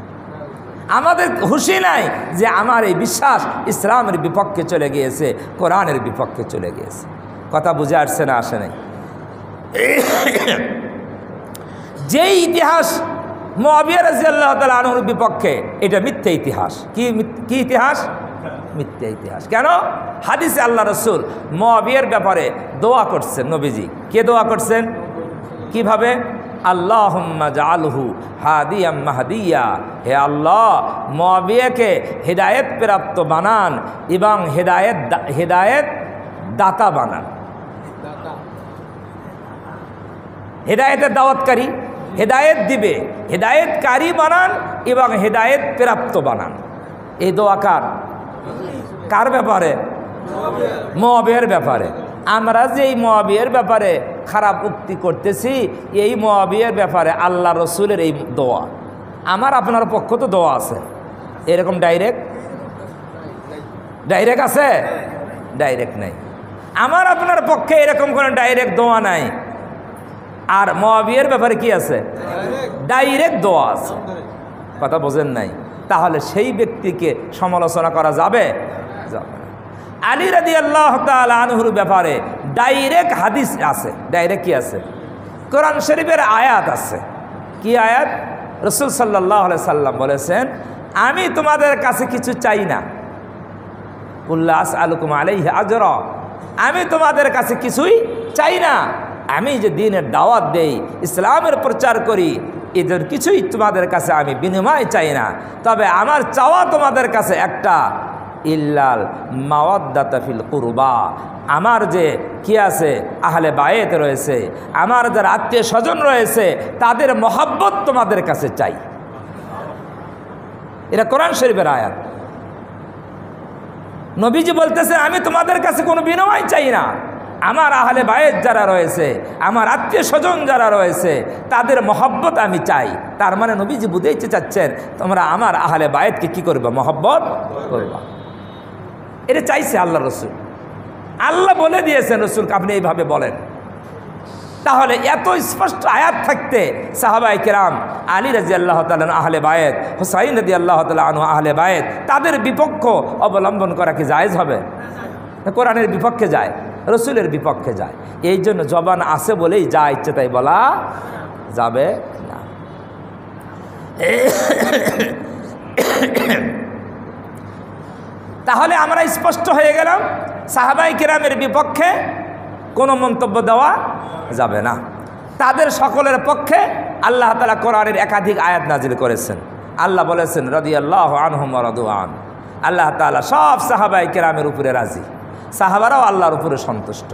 Speaker 1: আমাদের হুঁশি নাই যে আমার এই বিশ্বাস ইসলামের বিপক্ষে চলে গিয়েছে, কোরআনের বিপক্ষে চলে গিয়েছে। কথা বুঝে আসছে না আসে নাই? যেই ইতিহাস মুআবিয়া রাদিয়াল্লাহু তাআলা আনহুর বিপক্ষে, এটা মিথ্যা ইতিহাস। কি ইতিহাস? মিথ্যা ইতিহাস। কেন? হাদিসে আল্লাহ রাসূল মুআবিয়ার ব্যাপারে দোয়া করছেন, নবীজি। কে দোয়া করছেন? কিভাবে? আল্লাহুম্মা জাআলহু হাদিয়াম মাহদিয়া, হে আল্লাহ মুআবিয়াকে হেদায়েত প্রাপ্ত বানান এবং হেদায়েত দাতা বানান। হেদায়েতের দাওয়াতকারী, হেদায়েত দিবে, হেদায়েতকারী বানান এবং হেদায়েত প্রাপ্ত বানান। এই দোয়া কার ব্যাপারে? মুআবিয়ার ব্যাপারে। আমরা যে এই মুআবিয়ার ব্যাপারে খারাপ উক্তি করতেছি, এই মুআবিয়ার ব্যাপারে আল্লাহ রসুলের এই দোয়া, আমার আপনার পক্ষ তো দোয়া আছে, এরকম ডাইরেক্ট আছে? ডাইরেক্ট নাই। আমার আপনার পক্ষে এরকম কোনো ডাইরেক্ট দোয়া নাই। আর মুআবিয়ার ব্যাপারে কি আছে? ডাইরেক্ট দোয়া আছে। কথা বোঝেন নাই? তাহলে সেই ব্যক্তিকে সমালোচনা করা যাবে? যাবে না। আলী রাদিয়াল্লাহু তাআলা আনহুর ব্যাপারে ডাইরেক্ট হাদিস আছে। ডাইরেক্ট কি আছে? কোরআন শরীফের আয়াত আছে। কি আয়াত? রাসূল সাল্লাল্লাহু আলাইহি সাল্লাম বলেছেন, আমি তোমাদের কাছে কিছু চাই না। কুল্লা আসআলুকুম আলাইহি আজরা, আমি তোমাদের কাছে কিছুই চাই না। আমি যে দ্বীনের দাওয়াত দেই, ইসলামের প্রচার করি, এদের কিছুই তোমাদের কাছে আমি বিনিময় চাই না। তবে আমার চাওয়া তোমাদের কাছে একটা, ইল্লাল মাওয়াদ্দাতা ফিল কুরবা, আমার যে কি আছে আহলে বায়েত রয়েছে, আমার যারা আত্মীয় স্বজন রয়েছে, তাদের মহব্বত তোমাদের কাছে চাই। এটা কোরআন শরীফের আয়াত। নবীজি বলতেছে, আমি তোমাদের কাছে কোনো বিনিময় চাই না, আমার আহলে বায়েত যারা রয়েছে, আমার আত্মীয় স্বজন যারা রয়েছে, তাদের মহব্বত আমি চাই। তার মানে নবীজি বুঝাইতে চাচ্ছেন, তোমরা আমার আহলে বায়েতকে কি করবে? মহব্বত করবা। এটা চাইছে আল্লাহ রসুল। আল্লাহ বলে দিয়েছেন রসুলকে, আপনি এইভাবে বলেন। তাহলে এত স্পষ্ট আয়াত থাকতে সাহাবায়ে কেরাম আলী রাদিয়াল্লাহু তাআলা আহলে বায়েত, হুসাইন রাদিয়াল্লাহু তাআলা আনহু আহলে বায়েত, তাদের বিপক্ষ অবলম্বন করা কি জায়েজ হবে? কোরআনের বিপক্ষে যায়, রসুলের বিপক্ষে যায়। এই জন্য জবান আছে বলেই যা ইচ্ছে তাই বলা যাবে না। তাহলে আমরা স্পষ্ট হয়ে গেলাম, সাহাবায়ে কেরামের বিপক্ষে কোনো মন্তব্য দেওয়া যাবে না। তাদের সকলের পক্ষে আল্লাহ তাআলা কোরআনের একাধিক আয়াত নাজিল করেছেন। আল্লাহ বলেছেন, রাদিয়াল্লাহু আনহুম ওয়া রাদু আন, আল্লাহ তাআলা সব সাহাবায়ে কেরামের উপরে রাজি, সাহাবারাও আল্লাহর উপরে সন্তুষ্ট।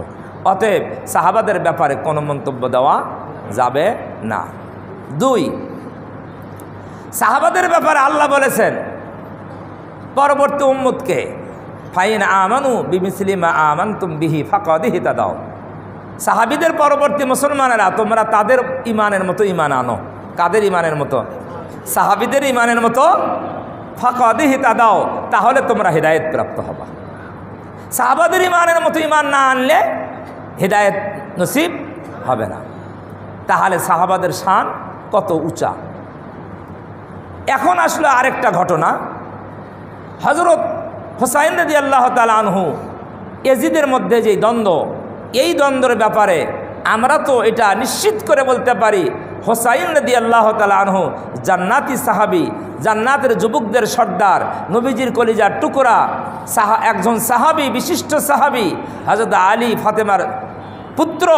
Speaker 1: অতএব সাহাবাদের ব্যাপারে কোনো মন্তব্য দেওয়া যাবে না। 2, সাহাবাদের ব্যাপারে আল্লাহ বলেছেন পরবর্তী উম্মতকে, ফাইন আমানু বিমিসলি মা আমানতুম বিহি ফাকাদ ইহতাদাও, সাহাবীদের পরবর্তী মুসলমানেরা তোমরা তাদের ইমানের মতো ইমান আনো। কাদের ইমানের মতো? সাহাবীদের ইমানের মতো। ফাকাদ ইহতাদাও, তাহলে তোমরা হেদায়েত প্রাপ্ত হবা। সাহাবাদের ইমানের মতো ইমান না আনলে হেদায়েত নসিব হবে না। তাহলে সাহাবাদের শান কত উঁচা। এখন আসলে আরেকটা ঘটনা, হযরত হুসাইন রাদিয়াল্লাহু তাআলা আনহু ইয়াজিদের মধ্যে যে দ্বন্দ্ব, এই দ্বন্দ্বের ব্যাপারে আমরা তো এটা নিশ্চিত করে বলতে পারি, হুসাইন রাদিয়াল্লাহু তাআলা আনহু জান্নাতি সাহাবী, জান্নাতের যুবকদের সর্দার, নবীজির কলিজার টুকরা, একজন সাহাবী, বিশিষ্ট সাহাবী, হযরত আলী ফাতেমার পুত্র।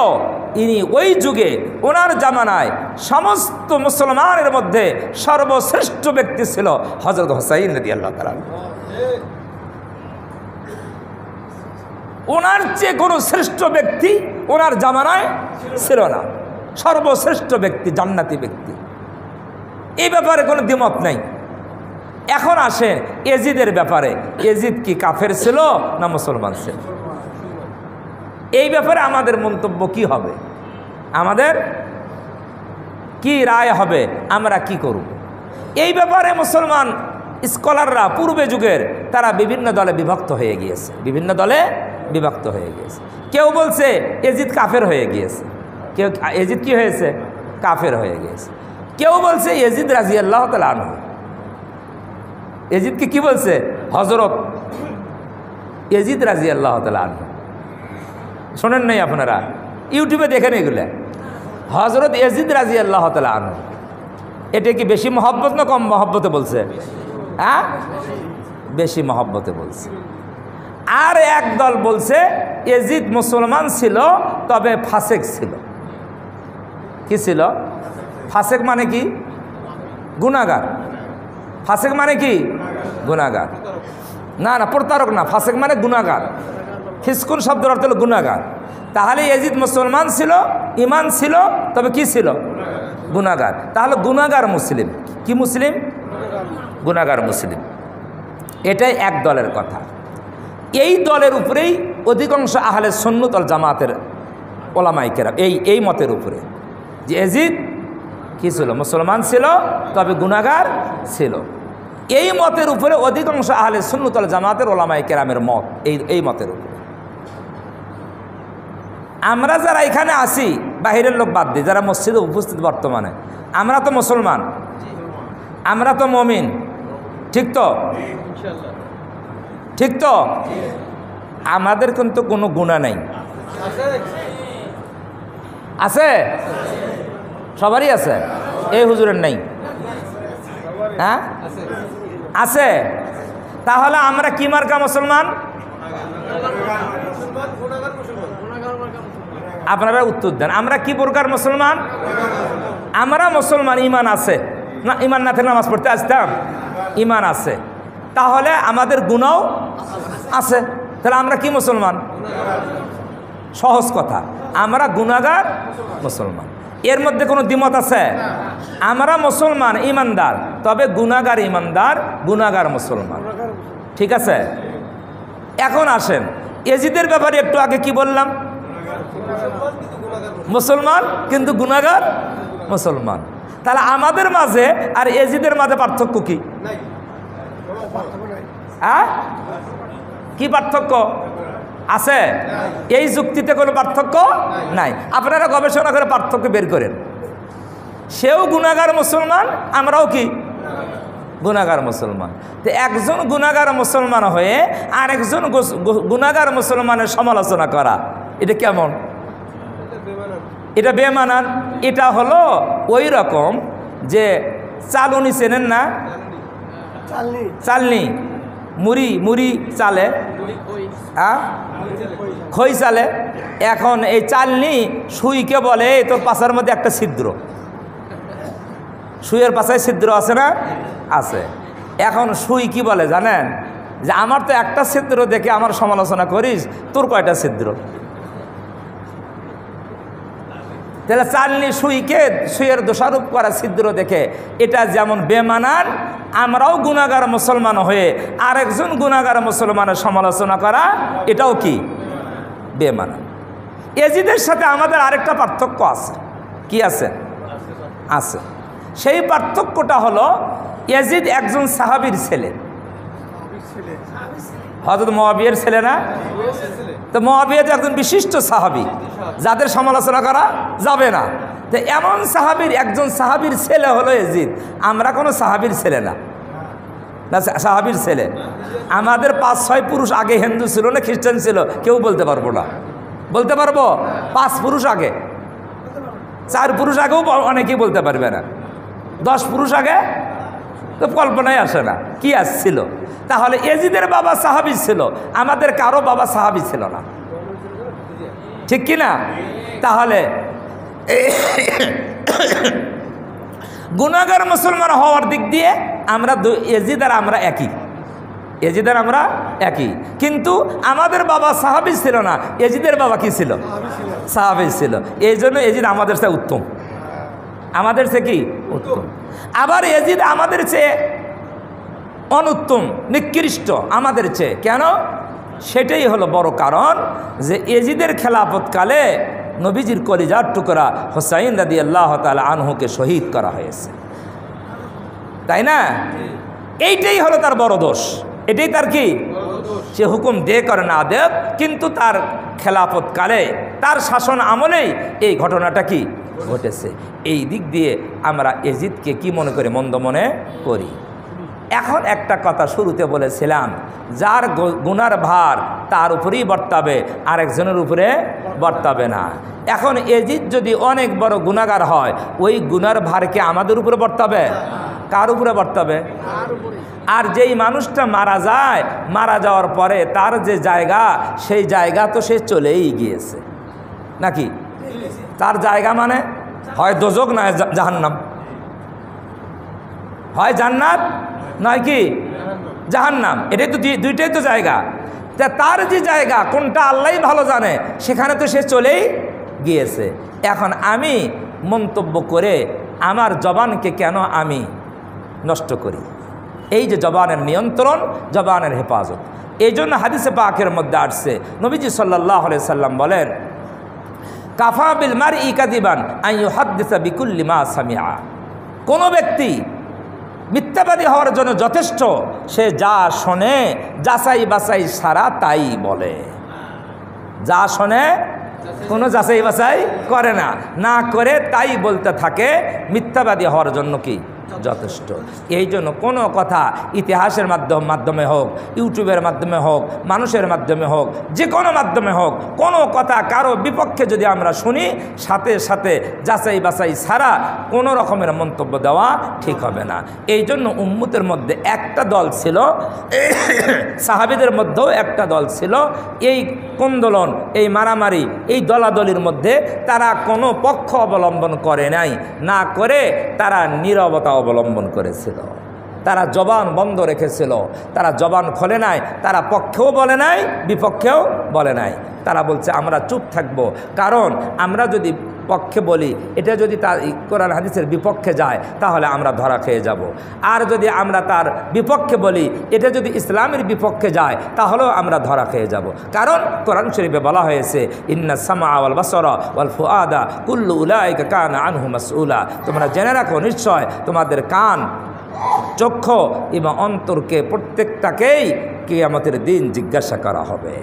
Speaker 1: ইনি ওই যুগে ওনার জামানায় সমস্ত মুসলমানের মধ্যে সর্বশ্রেষ্ঠ ব্যক্তি ছিল হযরত হুসাইন রাদিয়াল্লাহু তাআলা। ওনার চেয়ে কোনো শ্রেষ্ঠ ব্যক্তি ওনার জামানায় ছিল না। সর্বশ্রেষ্ঠ ব্যক্তি, জান্নাতি ব্যক্তি, এই ব্যাপারে কোনো দ্বিমত নাই। এখন আসে ইয়াজিদের ব্যাপারে, ইয়াজিদ কি কাফের ছিল না মুসলমান ছিল? এই ব্যাপারে আমাদের মন্তব্য কি হবে? আমাদের কি রায় হবে? আমরা কি করব? এই ব্যাপারে মুসলমান স্কলাররা পূর্বে যুগের তারা বিভিন্ন দলে বিভক্ত হয়ে গিয়েছে, বিভিন্ন দলে বিভক্ত হয়ে গিয়েছে। কেউ বলছে ইয়াজিদ কাফের হয়ে গিয়েছে, কেউ ইয়াজিদ কি হয়েছে? কাফের হয়ে গিয়েছে। কেউ বলছে ইয়াজিদ রাদিয়াল্লাহু তাআলা আনহু, ইয়াজিদকে কি বলছে? হযরত ইয়াজিদ রাদিয়াল্লাহু তাআলা আনহু। শোনেন নাই আপনারা? ইউটিউবে দেখেন এগুলো। হযরত ইয়াজিদ রাদিয়াল্লাহু তাআলা আনহু, এটা কি বেশি মহব্বত না কম মহব্বতে বলছে? হ্যাঁ, বেশি মহব্বতে বলছে। আর একদল বলছে ইয়াজিদ মুসলমান ছিল, তবে ফাসেক ছিল। কি ছিল? ফাসেক মানে কি? গুনাহগার। ফাসেক মানে কি? গুনাহগার। না না, প্রতারক না, ফাসেক মানে গুনাহগার। ফিসকুন শব্দের অর্থ হলো গুনাহগার। তাহলে ইয়াজিদ মুসলমান ছিল, ইমান ছিল, তবে কি ছিল? গুনাহগার। তাহলে গুনাহগার মুসলিম। কি মুসলিম? গুনাহগার মুসলিম। এটাই এক দলের কথা। এই দলের উপরেই অধিকাংশ আহলে সুন্নাত ওয়াল জামাতের ওলামায়ে কেরাম এই মতের উপরে যে ইয়াজিদ কি ছিল? মুসলমান ছিল, তবে গুনাহগার ছিল। এই মতের উপরে অধিকাংশ আহলে সুন্নাত ওয়াল জামাতের ওলামায়ে কেরামের মত এই মতের উপরে। আমরা যারা এখানে আসি, বাহিরের লোক বাদ দিই, যারা মসজিদে উপস্থিত বর্তমানে, আমরা তো মুসলমান, আমরা তো মুমিন, ঠিক তো? ঠিক তো? আমাদের কিন্তু কোনো গুনাহ নাই। আছে? সবারই আছে? এই হুজুরের নাই? হ্যাঁ আছে। তাহলে আমরা কি মার্কা মুসলমান? আপনারা উত্তর দেন। আমরা কি প্রকার মুসলমান? আমরা মুসলমান, ইমান আছে না? ইমান না থাকলে নামাজ পড়তে আসতাম? ইমান আছে, তাহলে আমাদের গুনাহও আছে। তাহলে আমরা কি মুসলমান? সহজ কথা, আমরা গুনাহগার মুসলমান। এর মধ্যে কোনো দ্বিমত আছে? আমরা মুসলমান ইমানদার, তবে গুনাহগার ইমানদার, গুনাহগার মুসলমান, ঠিক আছে? এখন আসেন, ইয়াজিদের ব্যাপারে একটু আগে কি বললাম? মুসলমান কিন্তু গুনাহগার মুসলমান। তাহলে আমাদের মাঝে আর ইয়াজিদের মাঝে পার্থক্য কি? হ্যাঁ, কি পার্থক্য আছে? এই যুক্তিতে কোনো পার্থক্য নাই। আপনারা গবেষণা করে পার্থক্য বের করেন। সেও গুনাহগার মুসলমান, আমরাও কি গুনাহগার মুসলমান। তো একজন গুনাহগার মুসলমান হয়ে আরেকজন গুনাহগার মুসলমানের সমালোচনা করা, এটা কেমন? এটা বেমানান। এটা হলো ওই রকম যে চালুনি চেনেন না? চালনি, মুড়ি চালে, খই চালে। এখন এই চালনি সুইকে বলে তোর পাশার মধ্যে একটা ছিদ্র, সুইয়ের পাশায় ছিদ্র আছে না? আছে। এখন সুই কি বলে জানেন? যে আমার তো একটা ছিদ্র দেখে আমার সমালোচনা করিস, তোর কয়টা ছিদ্র? তাহলে চালনি সুইয়ের দোষারোপ করা ছিদ্র দেখে এটা যেমন বেমানান, আমরাও গুনাহগার মুসলমান হয়ে আরেকজন গুনাহগার মুসলমানের সমালোচনা করা, এটাও কি বেমানান। ইয়াজিদের সাথে আমাদের আরেকটা পার্থক্য আছে। কি আছে? আছে। সেই পার্থক্যটা হলো ইয়াজিদ একজন সাহাবীর ছেলে, হযরত মুআবিয়ার ছেলে না? তো মুআবিয়া তো একজন বিশিষ্ট সাহাবী, যাদের সমালোচনা করা যাবে না। তো এমন একজন সাহাবীর ছেলে হলো ইয়াজিদ। আমরা কোনো সাহাবীর ছেলে না, সাহাবীর ছেলে। আমাদের 5-6 পুরুষ আগে হিন্দু ছিল না খ্রিস্টান ছিল, কেউ বলতে পারবো না। বলতে পারবো 5 পুরুষ আগে, 4 পুরুষ আগেও অনেকেই বলতে পারবে না, 10 পুরুষ আগে তো কল্পনায় আসে না কি আসছিল। তাহলে ইয়াজিদের বাবা সাহাবী ছিল, আমাদের কারো বাবা সাহাবী ছিল না, ঠিক কি না? তাহলে গুনাহগার মুসলমান হওয়ার দিক দিয়ে আমরা ইয়াজিদ আর আমরা একই, ইয়াজিদের আমরা একই। কিন্তু আমাদের বাবা সাহাবী ছিল না, ইয়াজিদের বাবা কি ছিল? সাহাবী ছিল। এই জন্য ইয়াজিদ আমাদের চেয়ে উত্তম, আমাদের চেয়ে কি উত্তম। আবার ইয়াজিদ আমাদের চেয়ে অনুত্তম, নিকৃষ্ট আমাদের চেয়ে। কেন? সেটাই হলো বড় কারণ যে ইয়াজিদের খেলাফতকালে নবীজির কলিজার টুকরা হুসাইন রাদিয়াল্লাহু তাআলা আনহুকে শহীদ করা হয়েছে, তাই না? এইটাই হলো তার বড় দোষ। এটাই তার কি? সে হুকুম দে করে না দেব, কিন্তু তার খেলাফতকালে, তার শাসন আমলেই এই ঘটনাটা কি ঘটেছে। এই দিক দিয়ে আমরা ইয়াজিদকে কি মনে করি? মন্দ মনে করি। এখন একটা কথা শুরুতে বলেছিলাম, যার গুনার ভার তার উপরেই বর্তাবে, আরেকজনের উপরে বর্তাবে না। এখন ইয়াজিদ যদি অনেক বড় গুনাহগার হয়, ওই গুনার ভার কি আমাদের উপরে বর্তাবে? কার উপরে বর্তাবে? আর যেই মানুষটা মারা যায়, মারা যাওয়ার পরে তার যে জায়গা, সেই জায়গা তো সে চলেই গিয়েছে নাকি? তার জায়গা মানে হয় দোজক নয় জাহান্নাম, হয় জান্নাত নয় কি জাহান্নাম। এটাই তো দুইটাই তো জায়গা। তা তার যে জায়গা কোনটা আল্লাহই ভালো জানে, সেখানে তো সে চলেই গিয়েছে। এখন আমি মন্তব্য করে আমার জবানকে কেন আমি নষ্ট করি? এই যে জবানের নিয়ন্ত্রণ, জবানের হেফাজত, এই জন্য হাদিসে পাকের মধ্যে আসছে, নবীজি সাল্লাল্লাহু আলাইহি সাল্লাম বলেন, কাফা বিল মারই কাযিবান আন ইউহাদ্দিসা বিকুল্লি মা সামিআ। কোনো ব্যক্তি মিথ্যাবাদী হওয়ার জন্য যথেষ্ট, সে যা শোনে যাচাই বাছাই সারা তাই বলে। যা শোনে কোনো যাচাই বাছাই করে না, না করে তাই বলতে থাকে, মিথ্যাবাদী হওয়ার জন্য কি যথেষ্ট। এই জন্য কোনো কথা ইতিহাসের মাধ্যমে হোক, ইউটিউবের মাধ্যমে হোক, মানুষের মাধ্যমে হোক, যে কোনো মাধ্যমে হোক, কোনো কথা কারো বিপক্ষে যদি আমরা শুনি, সাথে সাথে যাচাই বাছাই ছাড়া কোনো রকমের মন্তব্য দেওয়া ঠিক হবে না। এই জন্য উম্মতের মধ্যে একটা দল ছিল, সাহাবীদের মধ্যেও একটা দল ছিল, এই কোন্দলন, এই মারামারি, এই দলাদলির মধ্যে তারা কোনো পক্ষ অবলম্বন করে নাই, না করে তারা নীরবতা অবলম্বন করেছিল। তারা জবান বন্ধ রেখেছিল, তারা জবান খোলে নাই, তারা পক্ষেও বলে নাই, বিপক্ষেও বলে নাই। তারা বলছে আমরা চুপ থাকব, কারণ আমরা যদি পক্ষে বলি, এটা যদি তার কোরআন হাদিসের বিপক্ষে যায়, তাহলে আমরা ধরা খেয়ে যাব। আর যদি আমরা তার বিপক্ষে বলি, এটা যদি ইসলামের বিপক্ষে যায়, তাহলেও আমরা ধরা খেয়ে যাব। কারণ কোরআন শরীফে বলা হয়েছে, ইন্না সামআ ওয়াল বাসরা ওয়াল ফুআদা কুল্লু উলাইকা কানা আনহু মাসউলা। তোমরা জেনে রাখো, নিশ্চয় তোমাদের কান, চক্ষু এবং অন্তরকে প্রত্যেকটাকেই কিয়ামতের দিন জিজ্ঞাসা করা হবে।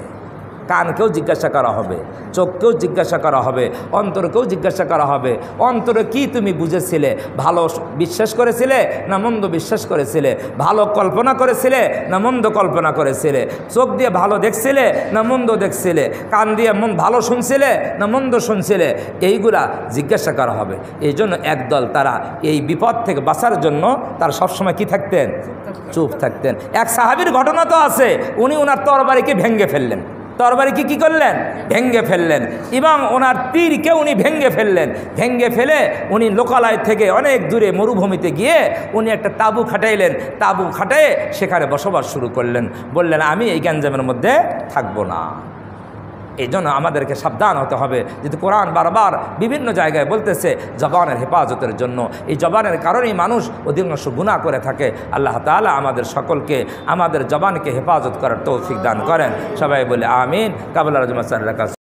Speaker 1: কানকেও জিজ্ঞাসা করা হবে, চোখকেও জিজ্ঞাসা করা হবে, অন্তরকেও জিজ্ঞাসা করা হবে। অন্তরে কি তুমি বুঝেছিলে? ভালো বিশ্বাস করেছিলে না মন্দ বিশ্বাস করেছিলে? ভালো কল্পনা করেছিলে না মন্দ কল্পনা করেছিলে? চোখ দিয়ে ভালো দেখছিলে না মন্দ দেখছিলে? কান দিয়ে ভালো শুনছিলে না মন্দ শুনছিলে? এইগুলা জিজ্ঞাসা করা হবে। এই জন্য একদল তারা এই বিপদ থেকে বাঁচার জন্য তারা সবসময় কি থাকতেন? চুপ থাকতেন। এক সাহাবীর ঘটনা তো আছে, উনি ওনার তরবারিকে ভেঙে ফেললেন। তরবারিকে কি করলেন? ভেঙে ফেললেন। এবং ওনার তীরকে উনি ভেঙে ফেললেন। ভেঙে ফেলে উনি লোকালয় থেকে অনেক দূরে মরুভূমিতে গিয়ে উনি একটা তাঁবু খাটাইলেন। তাঁবু খাটায়ে সেখানে বসবাস শুরু করলেন। বললেন, আমি এই গ্যাঞ্জামের মধ্যে থাকবো না। এই জন্য আমাদেরকে সাবধান হতে হবে। যেহেতু কোরআন বারবার বিভিন্ন জায়গায় বলতেছে জবানের হেফাজতের জন্য, এই জবানের কারণেই মানুষ অধিকাংশ গুনাহ করে থাকে। আল্লাহ তাআলা আমাদের সকলকে আমাদের জবানকে হেফাজত করার তৌফিক দান করেন। সবাই বলে আমিন। কাবুল রাজমা।